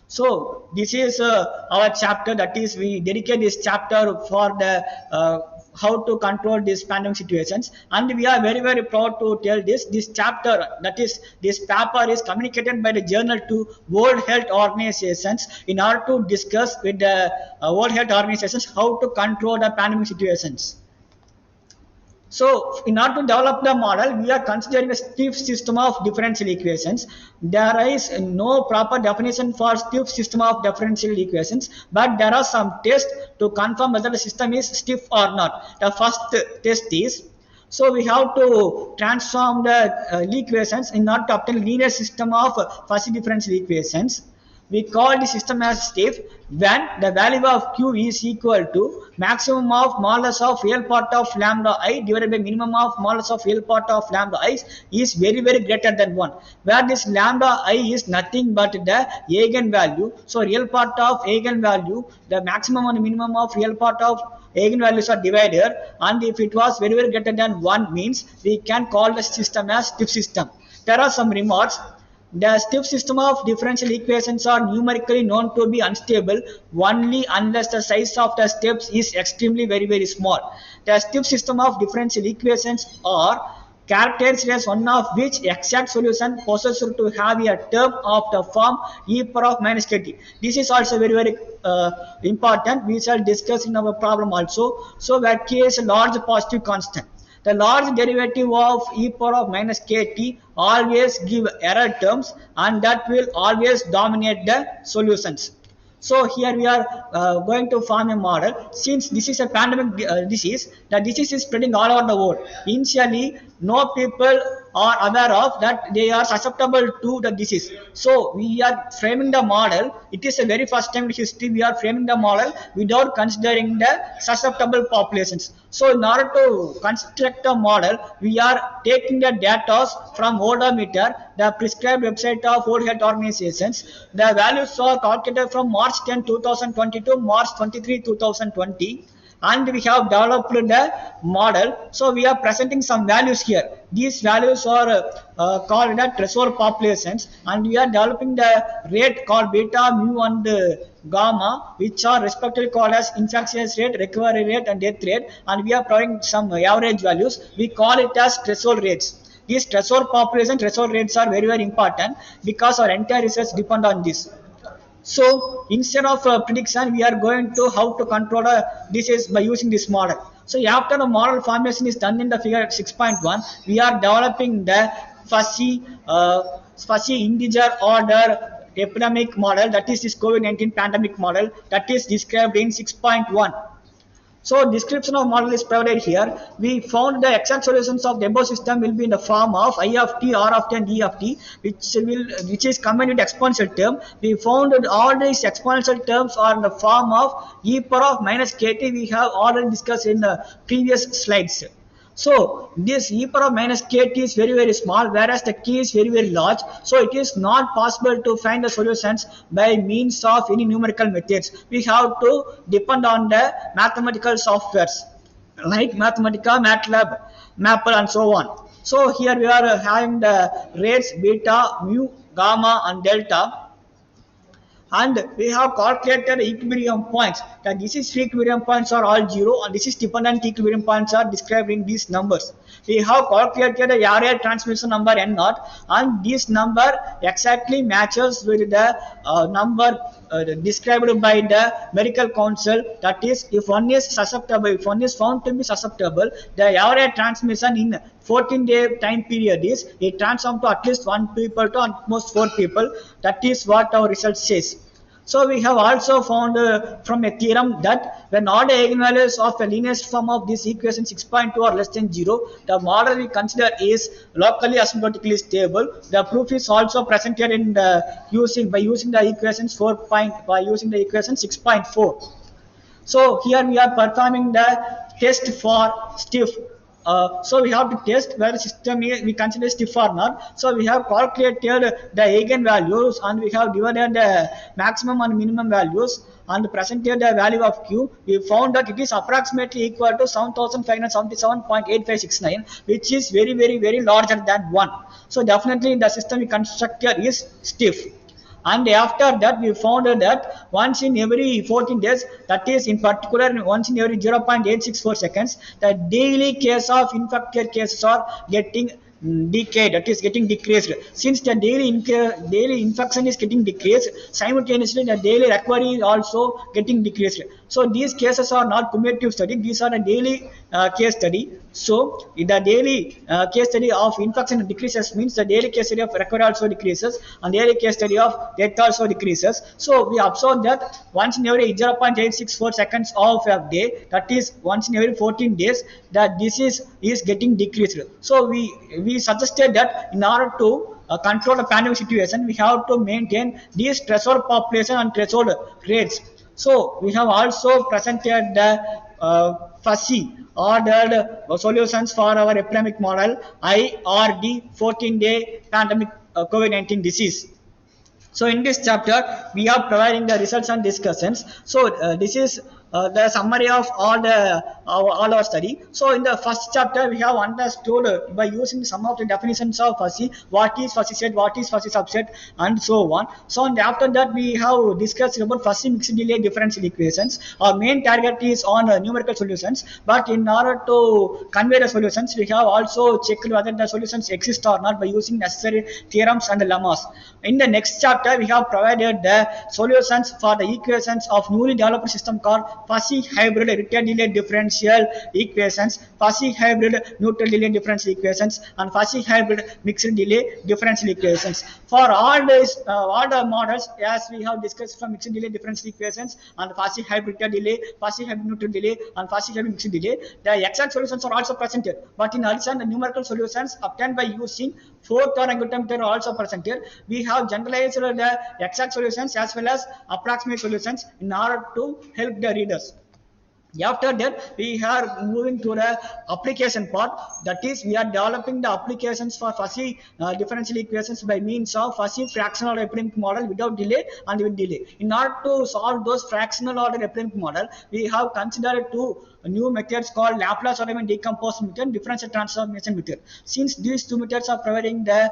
So this is our chapter, that is we dedicate this chapter for the how to control these pandemic situations, and we are very proud to tell this chapter, that is this paper is communicated by the journal to World Health Organizations in order to discuss with the World Health Organizations how to control the pandemic situations. So in order to develop the model, we are considering a stiff system of differential equations. There is no proper definition for stiff system of differential equations, but there are some tests to confirm whether the system is stiff or not. The first test is, so we have to transform the equations in order to obtain linear system of fuzzy differential equations. We call the system as stiff when the value of Q is equal to maximum of modulus of real part of lambda I divided by minimum of modulus of real part of lambda I is very greater than 1, where this lambda I is nothing but the eigenvalue. So real part of eigenvalue, the maximum and minimum of real part of eigenvalues are divided, and if it was very greater than 1 means we can call the system as stiff system. There are some remarks. The stiff system of differential equations are numerically known to be unstable only unless the size of the steps is extremely very small. The stiff system of differential equations are characterized as one of which exact solution possessed to have a term of the form e power of minus kt. This is also very important. We shall discuss in our problem also. So where k is a large positive constant. The large derivative of e power of minus kt always give error terms, and that will always dominate the solutions. So here we are going to form a model. Since this is a pandemic disease, the disease is spreading all over the world. Initially, no people are aware of that they are susceptible to the disease. So we are framing the model. It is a very first time in history we are framing the model without considering the susceptible populations. So in order to construct a model, we are taking the data from odometer, the prescribed website of World Health Organizations. The values are calculated from March 10, 2020 to March 23, 2020. And we have developed the model. So we are presenting some values here. These values are called the threshold populations, and we are developing the rate called beta, mu and gamma, which are respectively called as infectious rate, recovery rate and death rate, and we are providing some average values. We call it as threshold rates. These threshold population, threshold rates are very important because our entire research depends on this. So instead of prediction, we are going to how to control disease by using this model. So after the model formation is done in the figure 6.1, we are developing the fuzzy integer order epidemic model, that is this COVID-19 pandemic model, that is described in 6.1. So description of model is provided here. We found the exact solutions of the above system will be in the form of I of t, R of t and E of t, which is combined with exponential term. We found that all these exponential terms are in the form of e power of minus kt. We have already discussed in the previous slides. So this e power of minus kt is very small, whereas the k is very large. So it is not possible to find the solutions by means of any numerical methods. We have to depend on the mathematical softwares like Mathematica, MATLAB, Maple and so on. So here we are having the rates beta, mu, gamma and delta. And we have calculated equilibrium points. The disease free equilibrium points are all 0, and disease dependent equilibrium points are described in these numbers. We have calculated the area transmission number N0, and this number exactly matches with the number described by the medical council. That is, if one is susceptible, if one is found to be susceptible, the area transmission in 14-day time period is it transforms to at least 1 people to almost 4 people. That is what our result says. So we have also found from a theorem that when all the eigenvalues of the linearest form of this equation 6.2 are less than 0, the model we consider is locally asymptotically stable. The proof is also presented in the using the equations 6.4. So here we are performing the test for stiff. So we have to test whether the system is, we consider stiff or not. So we have calculated the eigenvalues and we have divided the maximum and minimum values and presented the value of Q. We found that it is approximately equal to 7577.8569, which is very larger than 1. So definitely the system we constructed is stiff. And after that we found that once in every 14 days, that is in particular once in every 0.864 seconds, the daily case of infected cases are getting decayed, that is getting decreased. Since the daily infection is getting decreased, simultaneously the daily recovery is also getting decreased. So these cases are not cumulative study, these are a daily case study. So the daily case study of infection decreases means the daily case study of recovery also decreases and daily case study of death also decreases. So we observe that once in every 0.864 seconds of a day, that is once in every 14 days, the disease is getting decreased. So we suggested that in order to control the pandemic situation, we have to maintain these threshold population and threshold rates. So we have also presented the fuzzy ordered solutions for our epidemic model IRD 14-day pandemic COVID-19 disease. So in this chapter we are providing the results and discussions. So this is the summary of all our study. So in the first chapter we have understood by using some of the definitions of fuzzy, what is fuzzy set, what is fuzzy subset, and so on. So and after that we have discussed about fuzzy mixed delay differential equations. Our main target is on numerical solutions, but in order to convey the solutions we have also checked whether the solutions exist or not by using necessary theorems and lemmas. In the next chapter we have provided the solutions for the equations of newly developed system called fuzzy hybrid return delay differential equations, fuzzy hybrid neutral delay differential equations, and fuzzy hybrid mixed delay differential equations. For all the models, as we have discussed from mixed delay differential equations and fuzzy hybrid return delay, fuzzy hybrid neutral delay, and fuzzy hybrid mixed delay, the exact solutions are also presented. But in addition, the numerical solutions obtained by using fourth order angular are also presented. We have generalized the exact solutions as well as approximate solutions in order to help the readers. After that we are moving to the application part, that is we are developing the applications for fuzzy differential equations by means of fuzzy fractional epidemic model without delay and with delay. In order to solve those fractional order epidemic model, we have considered two new methods called Laplace order decomposed method and differential transformation method. Since these two methods are providing the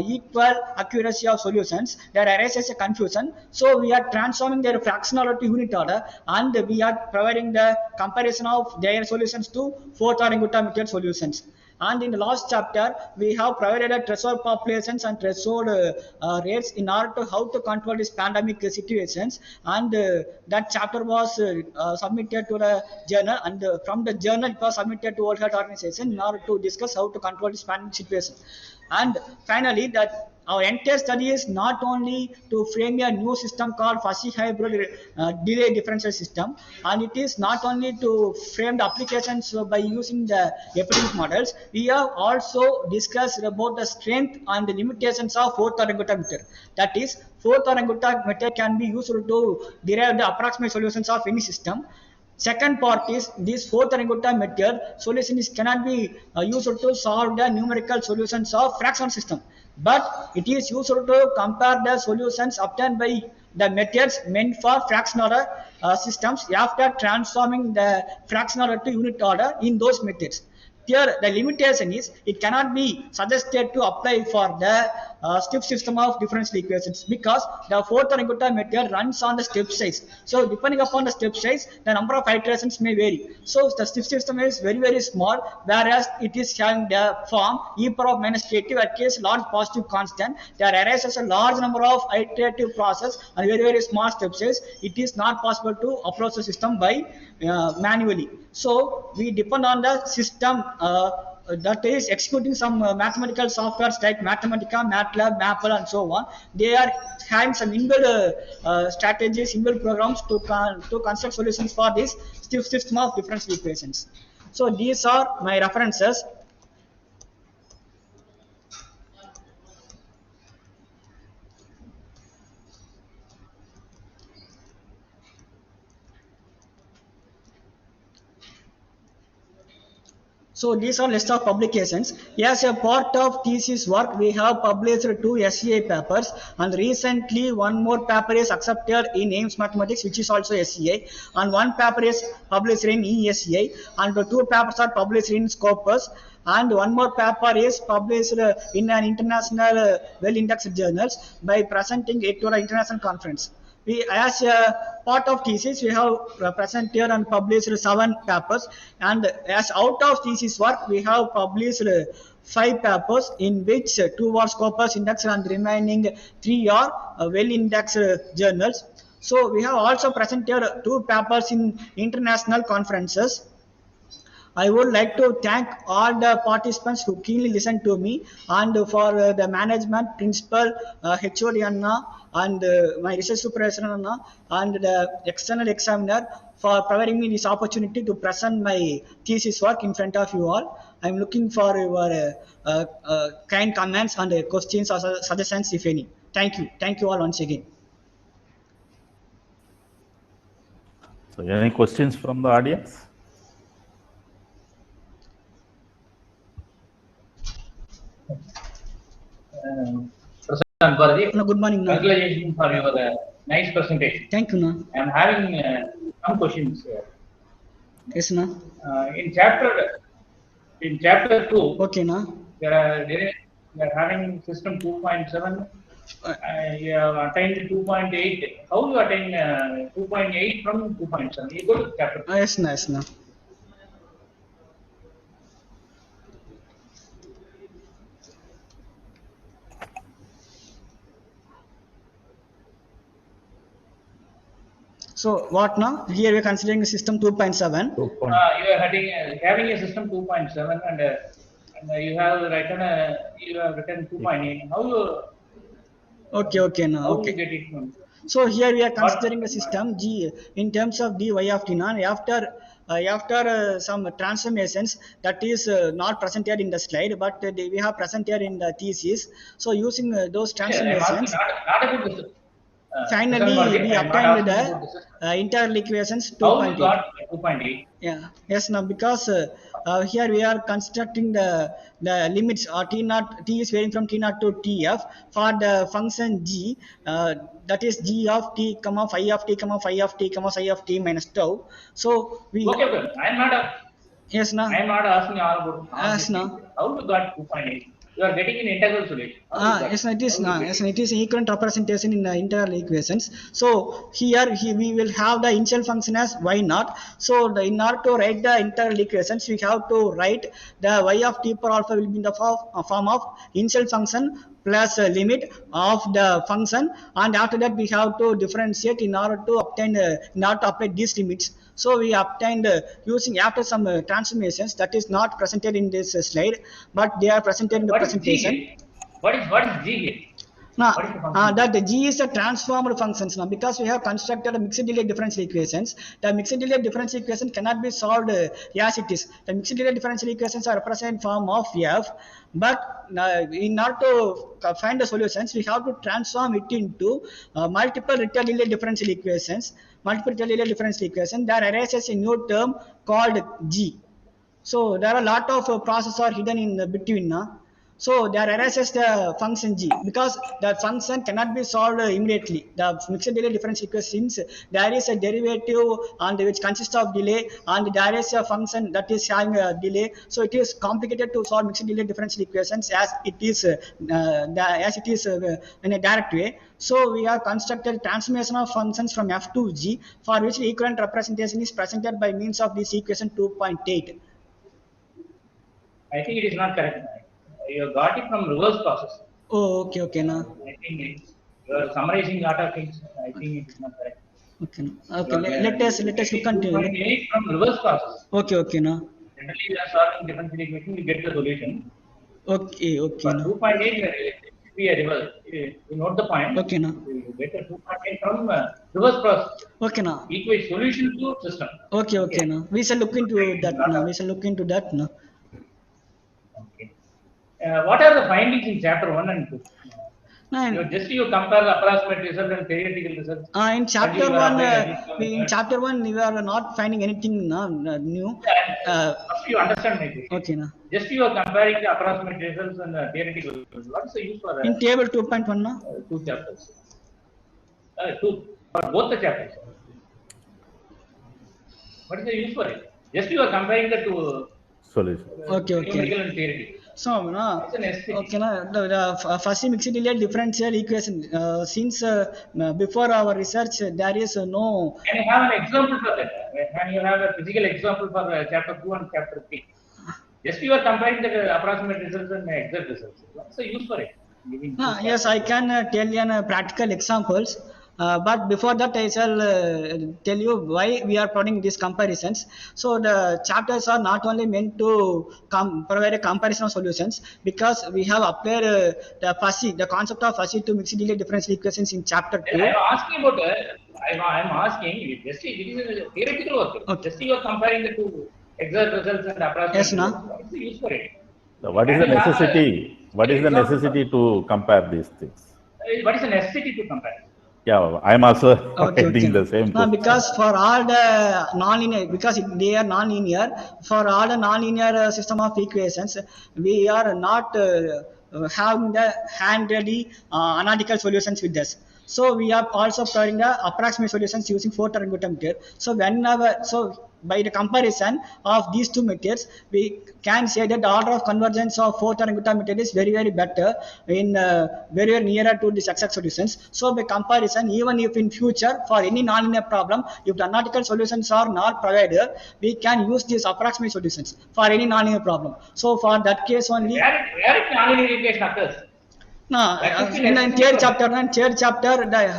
equal accuracy of solutions, there arises a confusion. So we are transforming their fractional order to unit order and we are providing the comparison of their solutions to fourth order angular method solutions. And in the last chapter we have provided a threshold populations and threshold rates in order to how to control these pandemic situations, and that chapter was submitted to the journal, and from the journal it was submitted to World Health Organization in order to discuss how to control this pandemic situation. And finally, that our entire study is not only to frame a new system called fuzzy hybrid delay differential system, and it is not only to frame the applications by using the epidemic models. We have also discussed about the strength and the limitations of fourth order angular method. That is, fourth order angular method can be used to derive the approximate solutions of any system. Second part is this fourth order angular method solution cannot be used to solve the numerical solutions of fractional system, but it is used to compare the solutions obtained by the methods meant for fractional order systems after transforming the fractional order to unit order in those methods. Here the limitation is it cannot be suggested to apply for the stiff system of differential equations, because the fourth order angular method runs on the step size. So depending upon the step size, the number of iterations may vary. So the stiff system is very small, whereas it is having the form e power of minus kT at case large positive constant. There arises a large number of iterative process and very small step size. It is not possible to approach the system by manually. So we depend on the system that is executing some mathematical softwares like Mathematica, MATLAB, Maple, and so on. They are having some inbuilt strategies, inbuilt programs to construct solutions for this system of differential equations. So these are my references. So these are list of publications. As a part of thesis work, we have published 2 SEA papers, and recently one more paper is accepted in Ames Mathematics, which is also SEA, and one paper is published in ESEA, and the 2 papers are published in Scopus, and one more paper is published in an international well-indexed journals by presenting it to an international conference. We, as a part of thesis, we have presented and published 7 papers, and as out of thesis work, we have published 5 papers, in which 2 are Scopus indexed and remaining 3 are well-indexed journals. So we have also presented 2 papers in international conferences. I would like to thank all the participants who keenly listened to me, and for the management, principal, HOD Anna, and my research supervisor Anna, and the external examiner for providing me this opportunity to present my thesis work in front of you all. I am looking for your kind comments and questions or suggestions, if any. Thank you. Thank you all once again. So, any questions from the audience? Prasant Bharati, Good morning. congratulations for your nice presentation. Thank you. No. I am having some questions here. Yes, no. In chapter 2, Okay, no. you are having system 2.7. You have attained 2.8. How you attain 2.8 from 2.7? You go to chapter 2. Yes, no. Yes, no. So what now? Here we are considering system 2.7. You are having a system 2.7, and you have written 2.8. How you? Okay, no. How Okay. you get it from? So here we are considering a system G in terms of dy of t non after some transformations that is not presented in the slide, but we have presented in the thesis. So using those transformations, Not about this. finally we obtained the integral equations 2.8. How you got 2.8? Yeah. Yes. Now because here we are constructing the limits t naught, t is varying from t naught to tf for the function g, that is g of t comma phi of t comma phi of t comma psi of t minus tau. So we Okay. I am not. yes now I am not asking all about. yes now How you got 2.8? You are getting an integral solution. yes, it is now. Yes, it is equivalent representation in the integral equations. So here we will have the initial function as y naught. So in order to write the integral equations, we have to write the y of t per alpha will be in the form of initial function plus limit of the function, and after that we have to differentiate in order to obtain in order to apply these limits. So we obtained using after some transformations that is not presented in this slide, but they are presented in the presentation. What is G here? Now, What is the function? that G is a transformed functions now, because we have constructed a mixed delay differential equations. The mixed delay differential equation cannot be solved as it is. The mixed delay differential equations are represented in form of f, but in order to find the solutions, we have to transform it into multiple Rittel-Lilje differential equations. Multiple Rittel-Lilje differential equation. There arises a new term called G. So there are a lot of processes are hidden in between now. So there arises the function g, because the function cannot be solved immediately. The mixed delay differential equations, there is a derivative and which consists of delay, and there is a function that is having a delay. So it is complicated to solve mixed delay differential equations as it is in a direct way. So we have constructed transformation of functions from f to g, for which the equivalent representation is presented by means of this equation 2.8. I think it is not correct. You got it from reverse process. Oh, okay, now. I think you are summarizing a lot of things. I think it is not correct. Okay. Let us look into it. 2.8 from reverse process. Okay, now. Generally, we are solving differential equation, we get the solution. Okay, okay, For no. 2.8, we are reverse. You note the point. Okay, no. You get a 2.8 from reverse process. Okay, no. Equation solution to system. Okay, okay, no. We shall look into that now. We shall look into that now. Okay. What are the findings in chapter 1 and 2? No, You compare the approximate result and theoretical results. in chapter you are 1, applying in chapter 1, we are not finding anything new. First, you understand my question. Okay, no. Just you are comparing the approximate results and theoretical results. What is the use for In table 2.1, no? two chapters? For both the chapters. What is the use for it? Just you are comparing the two Solution. Okay, numerical okay. and theoretical. So, no, It's an estimate. okay, no, the first mixed linear differential equation, since before our research, there is no. Can you have an example for that? Can you have a physical example for chapter 2 and chapter 3? Just you are comparing the approximate results and exact results. What's the use for it? Yes, I can tell you practical examples. But before that, I shall tell you why we are providing these comparisons. So the chapters are not only meant to provide a comparison of solutions, because we have applied the concept of fuzzy to mixed linear differential equations in chapter 2. I'm asking about. I'm asking. Just it is a theoretical work. Okay. Just you are comparing the two exact results and approximate. Yes, no? results. What is the use for it? So what is the necessity? What is the necessity to compare these things? What is the necessity to compare? Yeah, I'm also Okay, getting the same No, question. because for all the non-linear, because they are non-linear, for all the non-linear system of equations, we are not having the hand-ready analytical solutions with us. So we are also providing the approximate solutions using four-term method. So whenever, by the comparison of these two methods, we can say that the order of convergence of four-term method is very, very better in very, very nearer to these exact solutions. So by comparison, even if in future for any nonlinear problem, if the analytical solutions are not provided, we can use these approximate solutions for any nonlinear problem. So for that case only. Where it nonlinear equation occurs? No, in third chapter, the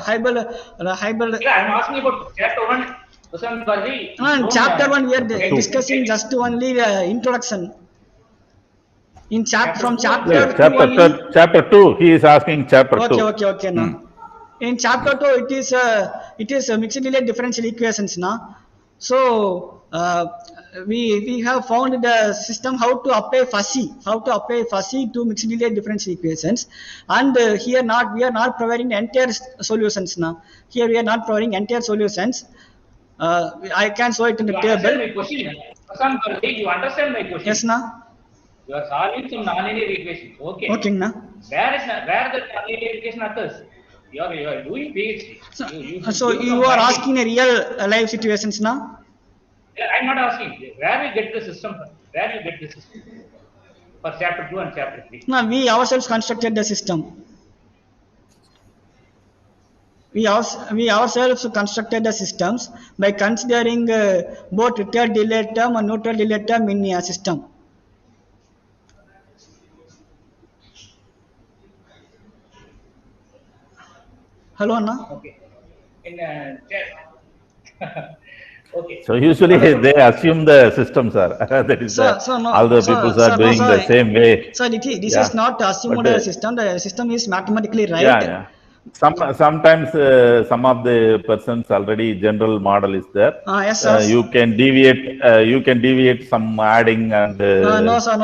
Hybel. Yeah, I'm asking about chapter 1. Chapter 1, we are discussing just only the introduction. In from chapter Yeah, 2 only. chapter 2, he is asking chapter 2. Okay, now. In chapter 2, it is mixed linear differential equations, now. So we have found the system how to apply fuzzy to mixed linear differential equations, and here we are not providing entire solutions now. Here we are not providing entire solutions. I can show it in the table. Understand my question? You understand my question? Yes, now. You are solving some nonlinear equations. Okay. Okay, now. Where the nonlinear equation occurs? You are doing PhD. So you are asking a real life situations now. I'm not asking where you get the system. Where you get the system for chapter 2 and chapter 3. No, we ourselves constructed the system. We ourselves constructed the systems by considering both retired delay term and neutral delay term in a system. Hello, Anna. Okay. In okay. So usually they assume the systems are that is no, all the people are doing the same way. So this is not assumed But, system. The system is mathematically right. Yeah. Sometimes some of the persons already general model is there. Yes, sir. You can deviate some adding and no, sir.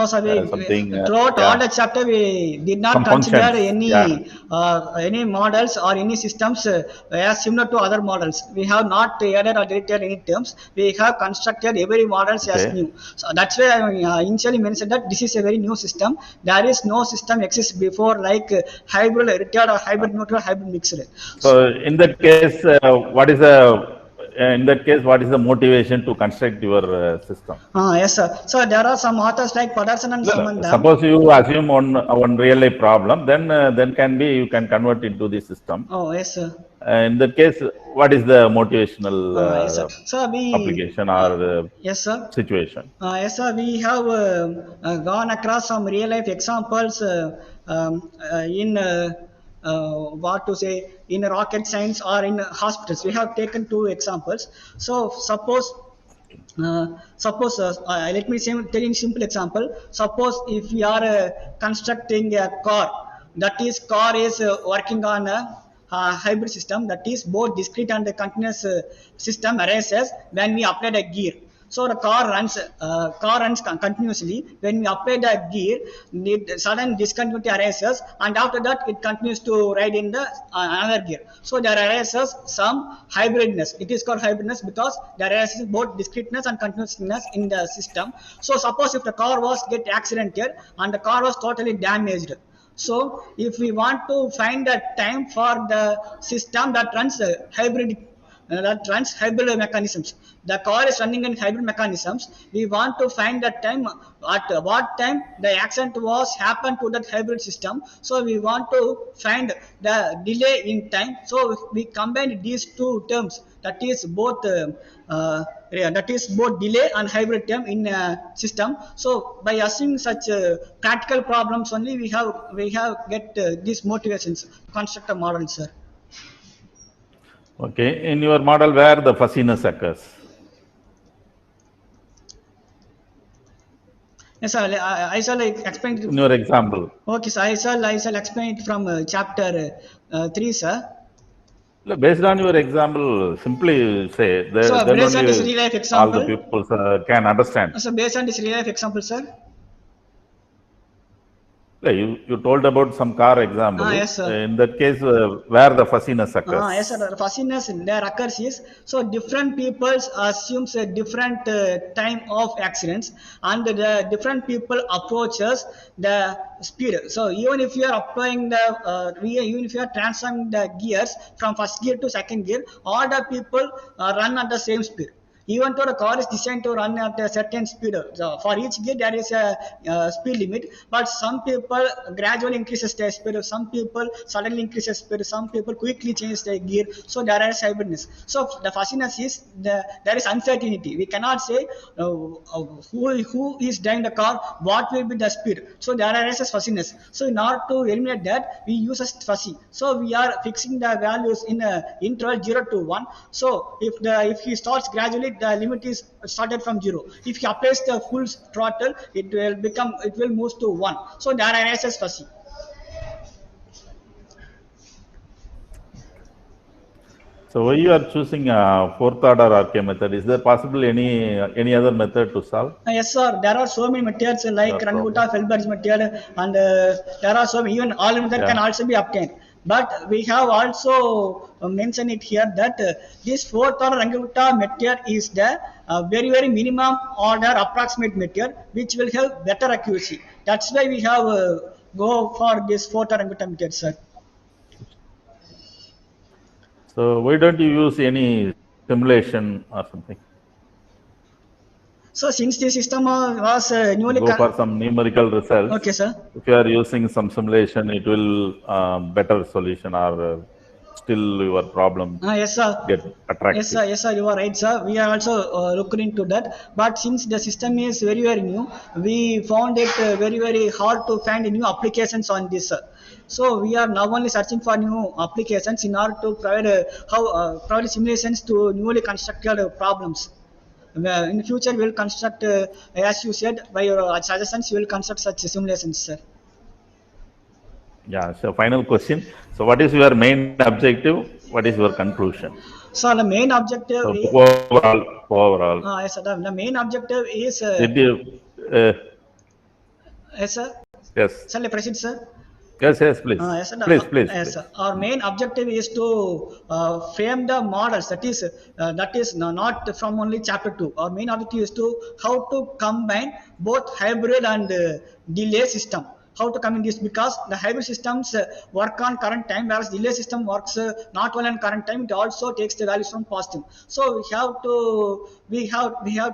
something. Throughout all the chapter, we did not Some consider functions, any models or any systems as similar to other models. We have not added or deleted any terms. We have constructed every models as new. So that's why I initially mentioned that this is a very new system. There is no system exists before like hybrid retired or hybrid neutral, hybrid mixed. So in that case, what is the motivation to construct your system? Yes, sir. So there are some authors like Pedersen and Samandam. Suppose you assume one real life problem, then you can convert into the system. Oh, yes, sir. In that case, what is the motivational yes, sir. So application or yes, sir. situation? Yes, sir. We have gone across some real life examples in in rocket science or in hospitals. We have taken two examples. So suppose Suppose let me tell you a simple example. Suppose if we are constructing a car, that is car is working on a hybrid system, that is both discrete and continuous system arises when we apply the gear. So the car runs continuously. When we apply the gear, sudden discontinuity arises, and after that it continues to ride in the another gear. So there arises some hybridness. It is called hybridness because there arises both discreteness and continuousness in the system. So suppose if the car was get accidented and the car was totally damaged. So if we want to find the time for the system that runs hybrid mechanisms, the car is running in hybrid mechanisms, we want to find the time at what time the accident was happened to that hybrid system. So we want to find the delay in time. So we combine these two terms, that is both delay and hybrid term in a system. So by assuming such practical problems only, we have get these motivations construct a model, sir. Okay, in your model where the fuzziness occurs? Yes, sir. I shall explain it. In your example. Okay, sir. I shall explain it from chapter 3, sir. Based on your example, simply say that so, then based on this only real life example, all the people can understand. So based on this real life example, sir. You told about some car example. Yes, sir. In that case, where the fuzziness occurs. Yes, sir. The fuzziness there occurs is, so different people assumes a different time of accidents, and the different people approaches the speed. So even if you are applying the, even if you are transferring the gears from first gear to second gear, all the people run at the same speed. Even though the car is designed to run at a certain speed, so for each gear there is a speed limit, but some people gradually increases their speed, some people suddenly increases speed, some people quickly change their gear. So there is hybridness. So the fuzziness is there is uncertainty. We cannot say who is driving the car, what will be the speed. So there arises fuzziness. So in order to eliminate that, we use a fuzzy. So we are fixing the values in a interval 0 to 1. So if he starts gradually, the limit is started from 0. If he applies the full throttle, it will move to 1. So there arises fuzzy. So why you are choosing a fourth order RK method? Is there possible any other method to solve? Yes, sir. There are so many methods like Runge-Feldberg method, and there are so many, even all method can also be obtained. But we have also mentioned it here that this fourth order Runge-Kutta method is the very, very minimum order approximate method, which will have better accuracy. That's why we have go for this fourth order Runge-Kutta method, sir. So why don't you use any simulation or something? So since the system was newly go for some numerical results. Okay, sir. If you are using some simulation, it will better solution or still your problem yes, sir. Get attractive. Yes, sir. You are right, sir. We are also looking into that. But since the system is very, very new, we found it very, very hard to find new applications on this, sir. So we are now only searching for new applications in order to provide simulations to newly constructed problems. In the future, we will construct, as you said, by your suggestions, you will construct such simulations, sir. Yeah. So final question. So what is your main objective? What is your conclusion? So the main objective is overall. Yes, sir. The main objective is. Did you? Yes, sir. Yes. Shall I proceed, sir? Yes, please. Yes, sir. Please. Yes, sir. Our main objective is to frame the models. That is not from only chapter 2. Our main objective is to how to combine both hybrid and delay system. How to combine this, because the hybrid systems work on current time, whereas delay system works not only on current time, it also takes the values from past time. So we have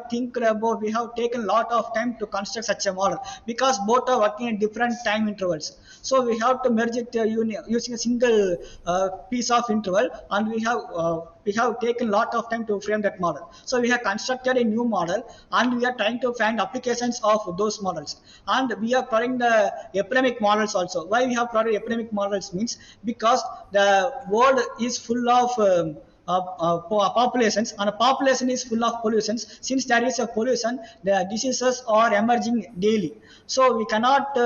taken a lot of time to construct such a model, because both are working at different time intervals. So we have to merge it using a single piece of interval, and we have taken a lot of time to frame that model. So we have constructed a new model, and we are trying to find applications of those models. And we are providing the epidemic models also. Why we have provided epidemic models means because the world is full of populations, and a population is full of pollutions. Since there is a pollution, the diseases are emerging daily. So we cannot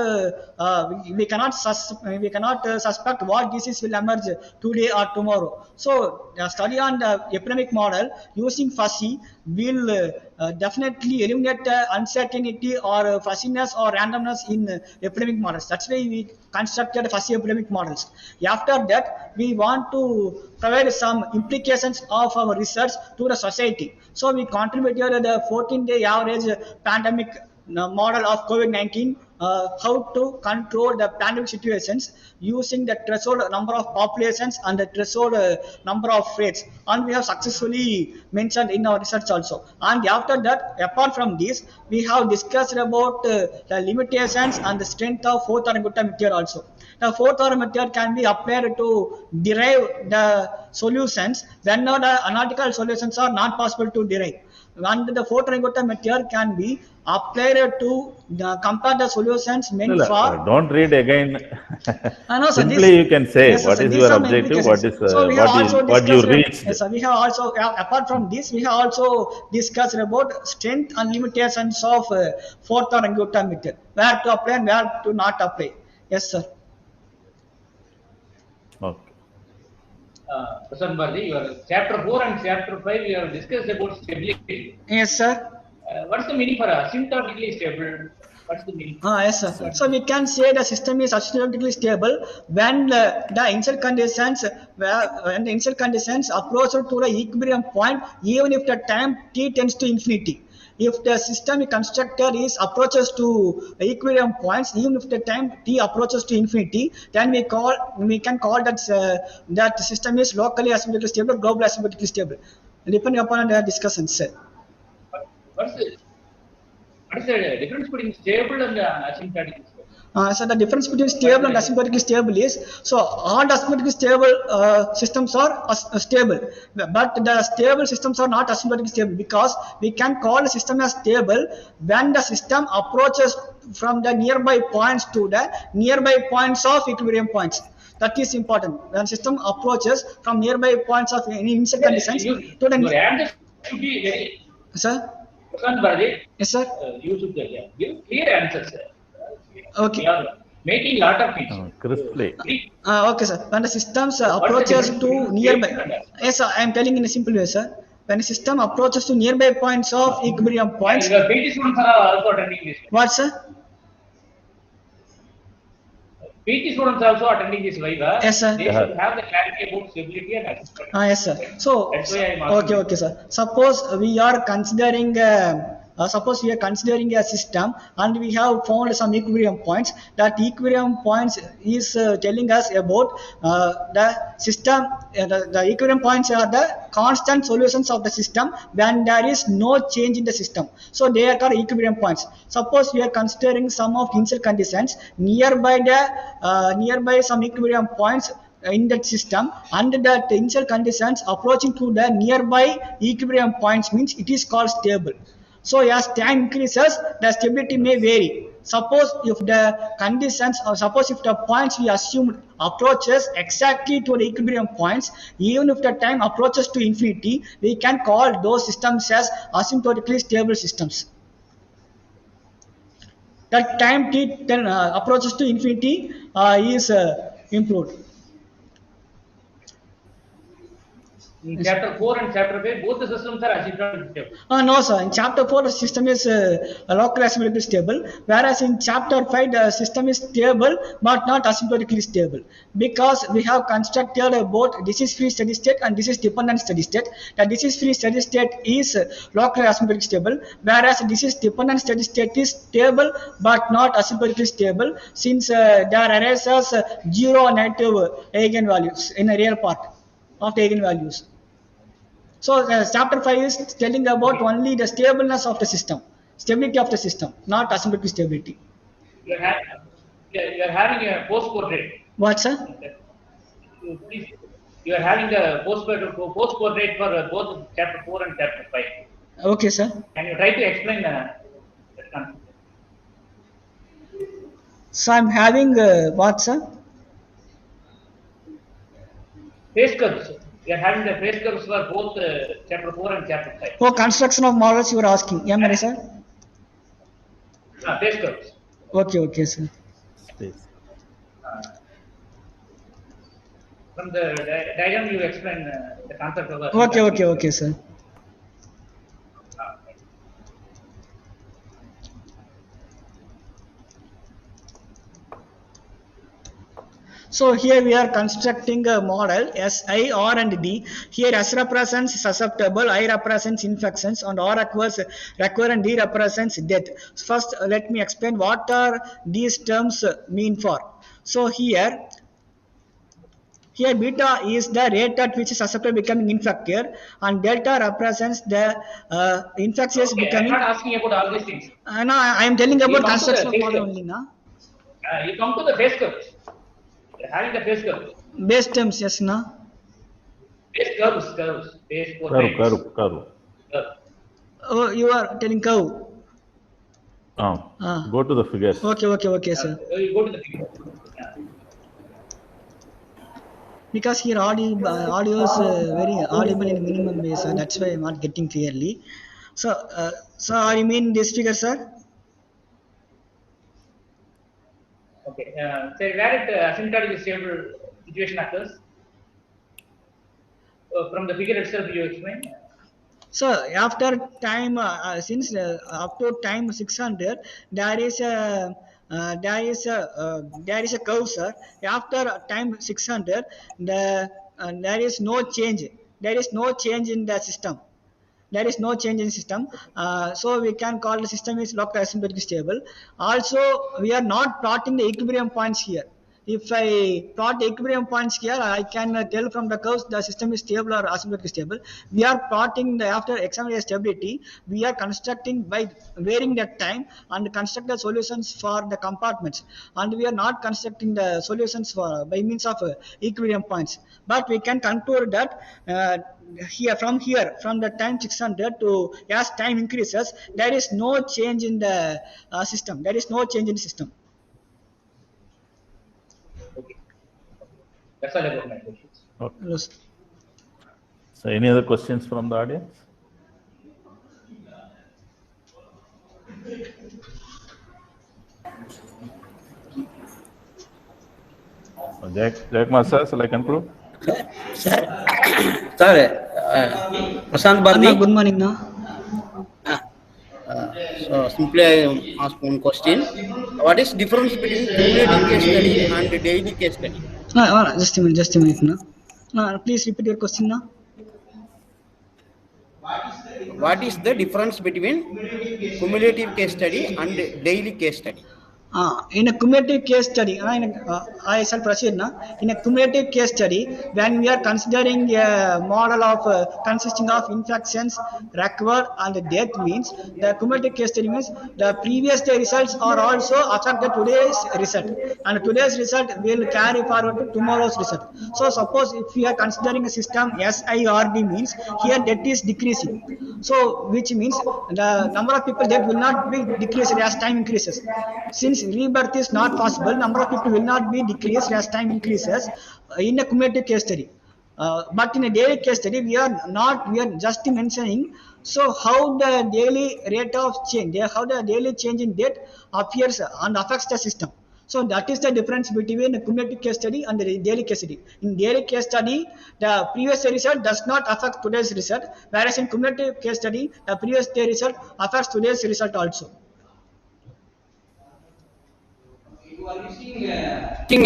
suspect what disease will emerge today or tomorrow. So the study on the epidemic model using fuzzy will definitely eliminate uncertainty or fuzziness or randomness in epidemic models. That's why we constructed fuzzy epidemic models. After that, we want to provide some implications of our research to the society. So we contributed the 14-day average pandemic model of COVID-19, how to control the pandemic situations using the threshold number of populations and the threshold number of rates, and we have successfully mentioned in our research also. And after that, apart from this, we have discussed about the limitations and the strength of fourth order method also. The fourth order method can be applied to derive the solutions when the analytical solutions are not possible to derive. And the fourth order method can be applied to compare the solutions meant for. Don't read again. No, sir, Simply you can say yes, what sir, is these your are my objective, what is implications. So we have also what you discussed. reached. Yes, sir, we have also apart from this, we have also discussed about strength and limitations of fourth or Anguta method, where to apply and where to not apply. Yes, sir. Okay. Prasanth Bharati, your chapter 4 and chapter 5, we have discussed about stability. Yes, sir. What's the meaning for asymptotically stable? What's the meaning? Yes, sir. So we can say the system is asymptotically stable when the initial conditions approach to the equilibrium point, even if the time t tends to infinity. If the system constructor is approaches to equilibrium points, even if the time t approaches to infinity, then we can call that that system is locally asymptotically stable, globally asymptotically stable, depending upon the discussions. What's the difference between stable and asymptotic? So the difference between stable and asymptotically stable is, so all asymptotically stable systems are stable, but the stable systems are not asymptotically stable, because we can call the system as stable when the system approaches from the nearby points to the nearby points of equilibrium points. That is important. When system approaches from nearby points of any initial conditions to the. Your answer should be very. Sir. Prasanth Bharati. Yes, sir. You should give clear answers, sir. Okay. We are making lot of things. Crisply. Okay, sir. When the systems approaches to nearby, yes, sir, I am telling in a simple way, sir. When the system approaches to nearby points of equilibrium points. Your PT students are also attending this. What, sir? PT students also attending this Viva. Yes, sir. They should have the clarity about stability and asymptotic. Yes, sir. So, that's why I am asking. okay, sir. Suppose we are considering a system and we have found some equilibrium points. That equilibrium points is telling us about the system. The equilibrium points are the constant solutions of the system when there is no change in the system. So they are called equilibrium points. Suppose we are considering some of initial conditions nearby some equilibrium points in that system, and that initial conditions approaching to the nearby equilibrium points means it is called stable. So as time increases, the stability may vary. Suppose if the conditions, or suppose if the points we assumed approaches exactly to the equilibrium points, even if the time approaches to infinity, we can call those systems as asymptotically stable systems. The time t then approaches to infinity is improved. In chapter 4 and chapter 5, both the systems are asymptotically stable. No, sir. In chapter 4, the system is locally asymptotically stable, whereas in chapter 5, the system is stable but not asymptotically stable, because we have constructed both disease-free steady state and disease-dependent steady state. The disease-free steady state is locally asymptotically stable, whereas disease-dependent steady state is stable but not asymptotically stable, since there arises zero negative eigenvalues in a real part of the eigenvalues. So chapter 5 is telling about only the stableness of the system, stability of the system, not asymptotic stability. You are having a post-portrait. What, sir? You are having the post-portrait for both chapter 4 and chapter 5. Okay, sir. Can you try to explain that concept? So I'm having what, sir? Phase curves. We are having the phase curves for both chapter 4 and chapter 5. Oh, construction of models you are asking. Yeah, Mary sir? Phase curves. Okay, sir. Space. From the diagram you explain the concept of Okay, sir. So here we are constructing a model S, I, R and D. Here S represents susceptible, I represents infections, and R require and D represents death. First, let me explain what are these terms mean for. So here beta is the rate at which susceptible becoming infected, and delta represents the infectious becoming. I'm not asking about all these things. No, I am telling about construction of model only, na. You come to the phase curves. You're having the phase curves. Base terms, yes, na. Phase curves. Phase Curve. Oh, you are telling curve. Go to the figures. Okay, sir. You go to the figure. Because here audio is very audible in minimum way, sir. That's why I'm not getting clearly. So, are you mean this figure, sir? Okay. So where it asymptotic stable situation occurs, from the figure itself you explain. So after time since up to time 600 there is a curve, sir. After time 600 there is no change. There is no change in the system. There is no change in system. So we can call the system is locked asymptotically stable. Also, we are not plotting the equilibrium points here. If I plot the equilibrium points here, I can tell from the curves the system is stable or asymptotically stable. We are plotting after examining the stability. We are constructing by varying that time and construct the solutions for the compartments. And we are not constructing the solutions for by means of equilibrium points. But we can conclude that from the time 600 to as time increases, there is no change in the system. There is no change in the system. Okay. That's all about my questions. Okay. So, any other questions from the audience? Jayakumar sir, shall I conclude? Sir, Prashant Bharati. Good morning, no? So simply I ask one question. What is difference between cumulative case study and daily case study? Just a minute, no? Please repeat your question, no? What is the difference between cumulative case study and daily case study? In a cumulative case study, I shall proceed now. In a cumulative case study, when we are considering a model of consisting of infections, recovered, and death, means the cumulative case study means the previous day results are also affected today's result, and today's result will carry forward to tomorrow's result. So, suppose if we are considering a system SIRD, means here death is decreasing. So, which means the number of people dead will not be decreased as time increases. Since rebirth is not possible, number of people will not be decreased as time increases in a cumulative case study. But in a daily case study, we are just mentioning how the daily rate of change, how the daily change in death appears and affects the system. So that is the difference between a cumulative case study and the daily case study. In daily case study, the previous day result does not affect today's result, whereas in cumulative case study, the previous day result affects today's result also. Using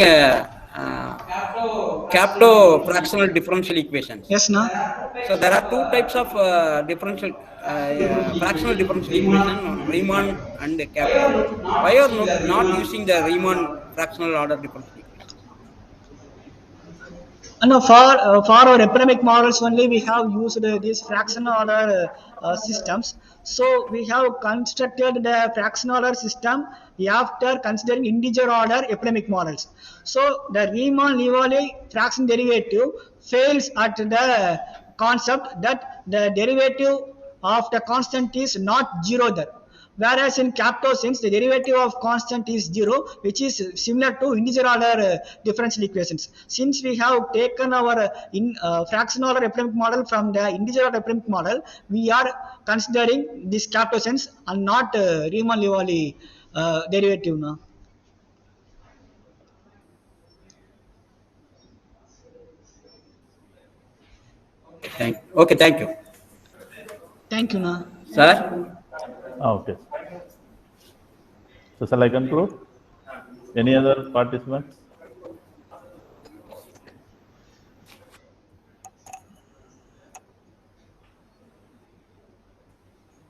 Capto fractional differential equations. Yes, no? So there are two types of differential fractional differential equation, Riemann and Capto. Why are not using the Riemann fractional order differential equation? No, for our epidemic models only we have used these fractional order systems. So we have constructed the fractional order system after considering integer order epidemic models. So the Riemann-Livoli fraction derivative fails at the concept that the derivative of the constant is not zero there. Whereas in Captosins, the derivative of constant is 0, which is similar to integer order differential equations. Since we have taken our fraction order epidemic model from the integer order epidemic model, we are considering this Captosins and not Riemann-Liouville derivative now. Okay, thank you. Thank you, na. Sir? Okay. So shall I conclude? Any other participants?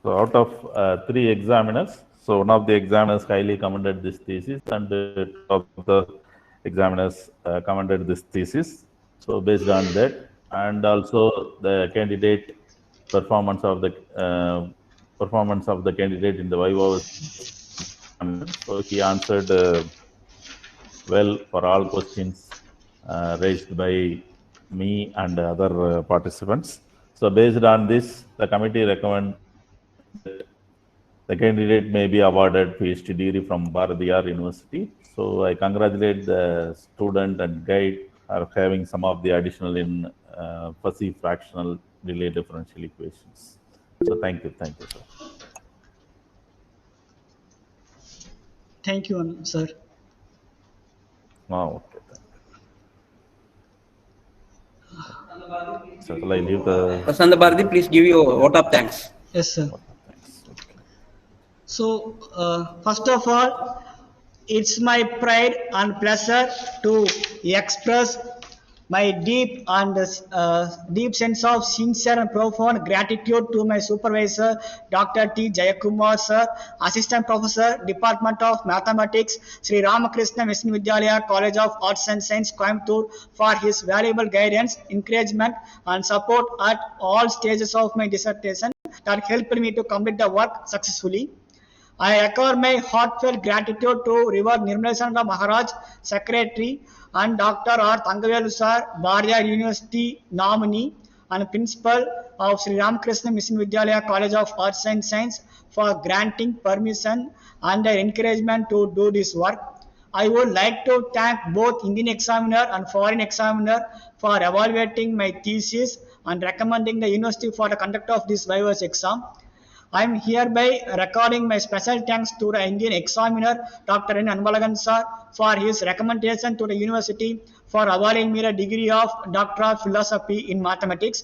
So out of 3 examiners, so one of the examiners highly commended this thesis, and two of the examiners commended this thesis. So based on that, and also the candidate performance of the candidate in the Viva. So he answered well for all questions raised by me and other participants. So based on this, the committee recommends the candidate may be awarded PhD degree from Bharatiyar University. So I congratulate the student and guide for having some of the additional in fuzzy fractional relay differential equations. So thank you, sir. Thank you, sir. Oh, okay. So shall I leave the... Prasanta Bharati, please give your vote of thanks. Yes, sir. So, first of all, it's my pride and pleasure to express my deep sense of sincere and profound gratitude to my supervisor, Dr. T. Jayakumar sir, Assistant Professor, Department of Mathematics, Sri Ramakrishna Mission Vidyalaya College of Arts and Science, Coimbatore, for his valuable guidance, encouragement, and support at all stages of my dissertation that helped me to complete the work successfully. I echo my heartfelt gratitude to Reverend Nirmalasanda Maharaj, Secretary, and Dr. R. Thangavelu sir, Bharatiyar University nominee and Principal of Sri Ramakrishna Mission Vidyalaya College of Arts and Science for granting permission and their encouragement to do this work. I would like to thank both Indian examiner and foreign examiner for evaluating my thesis and recommending the university for the conduct of this Viva's exam. I am hereby recording my special thanks to the Indian examiner, Dr. N. Anbalagan sir, for his recommendation to the university for awarding me the degree of Doctor of Philosophy in Mathematics.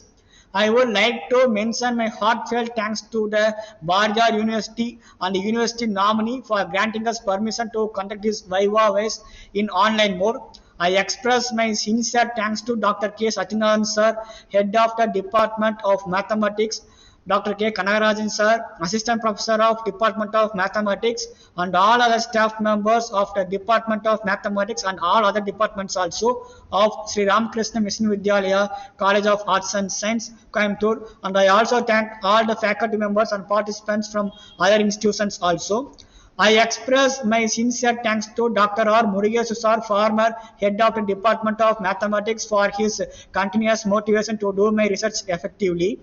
I would like to mention my heartfelt thanks to the Bharatiyar University and the university nominee for granting us permission to conduct this Viva in online mode. I express my sincere thanks to Dr. K. Satyanathan sir, Head of the Department of Mathematics, Dr. K. Kanagarajan sir, Assistant Professor of Department of Mathematics, and all other staff members of the Department of Mathematics and all other departments also of Sri Ramakrishna Mission Vidyalaya College of Arts and Science, Coimbatore. And I also thank all the faculty members and participants from other institutions also. I express my sincere thanks to Dr. R. Murugesu sir, former Head of the Department of Mathematics, for his continuous motivation to do my research effectively.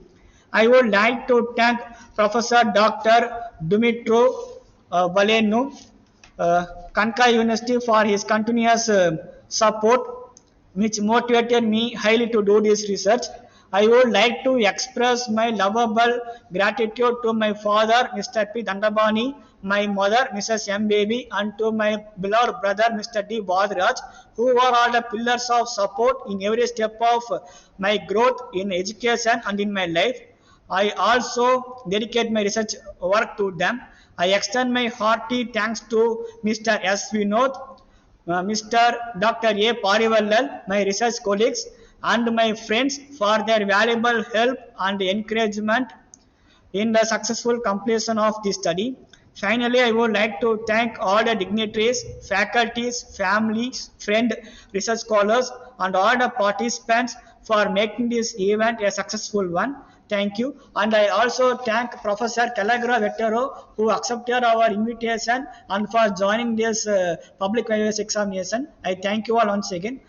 I would like to thank Professor Dr. Dumitru Valenu, Kankai University, for his continuous support, which motivated me highly to do this research. I would like to express my lovable gratitude to my father, Mr. P. Dandabani, my mother, Mrs. M. Baby, and to my beloved brother, Mr. D. Badraj, who were all the pillars of support in every step of my growth in education and in my life. I also dedicate my research work to them. I extend my hearty thanks to Mr. S. Vinod, Mr. Dr. A. Parivallal, my research colleagues, and my friends for their valuable help and encouragement in the successful completion of this study. Finally, I would like to thank all the dignitaries, faculties, families, friends, research scholars, and all the participants for making this event a successful one. Thank you. And I also thank Professor Calagra Vettero, who accepted our invitation and for joining this public examination. I thank you all once again.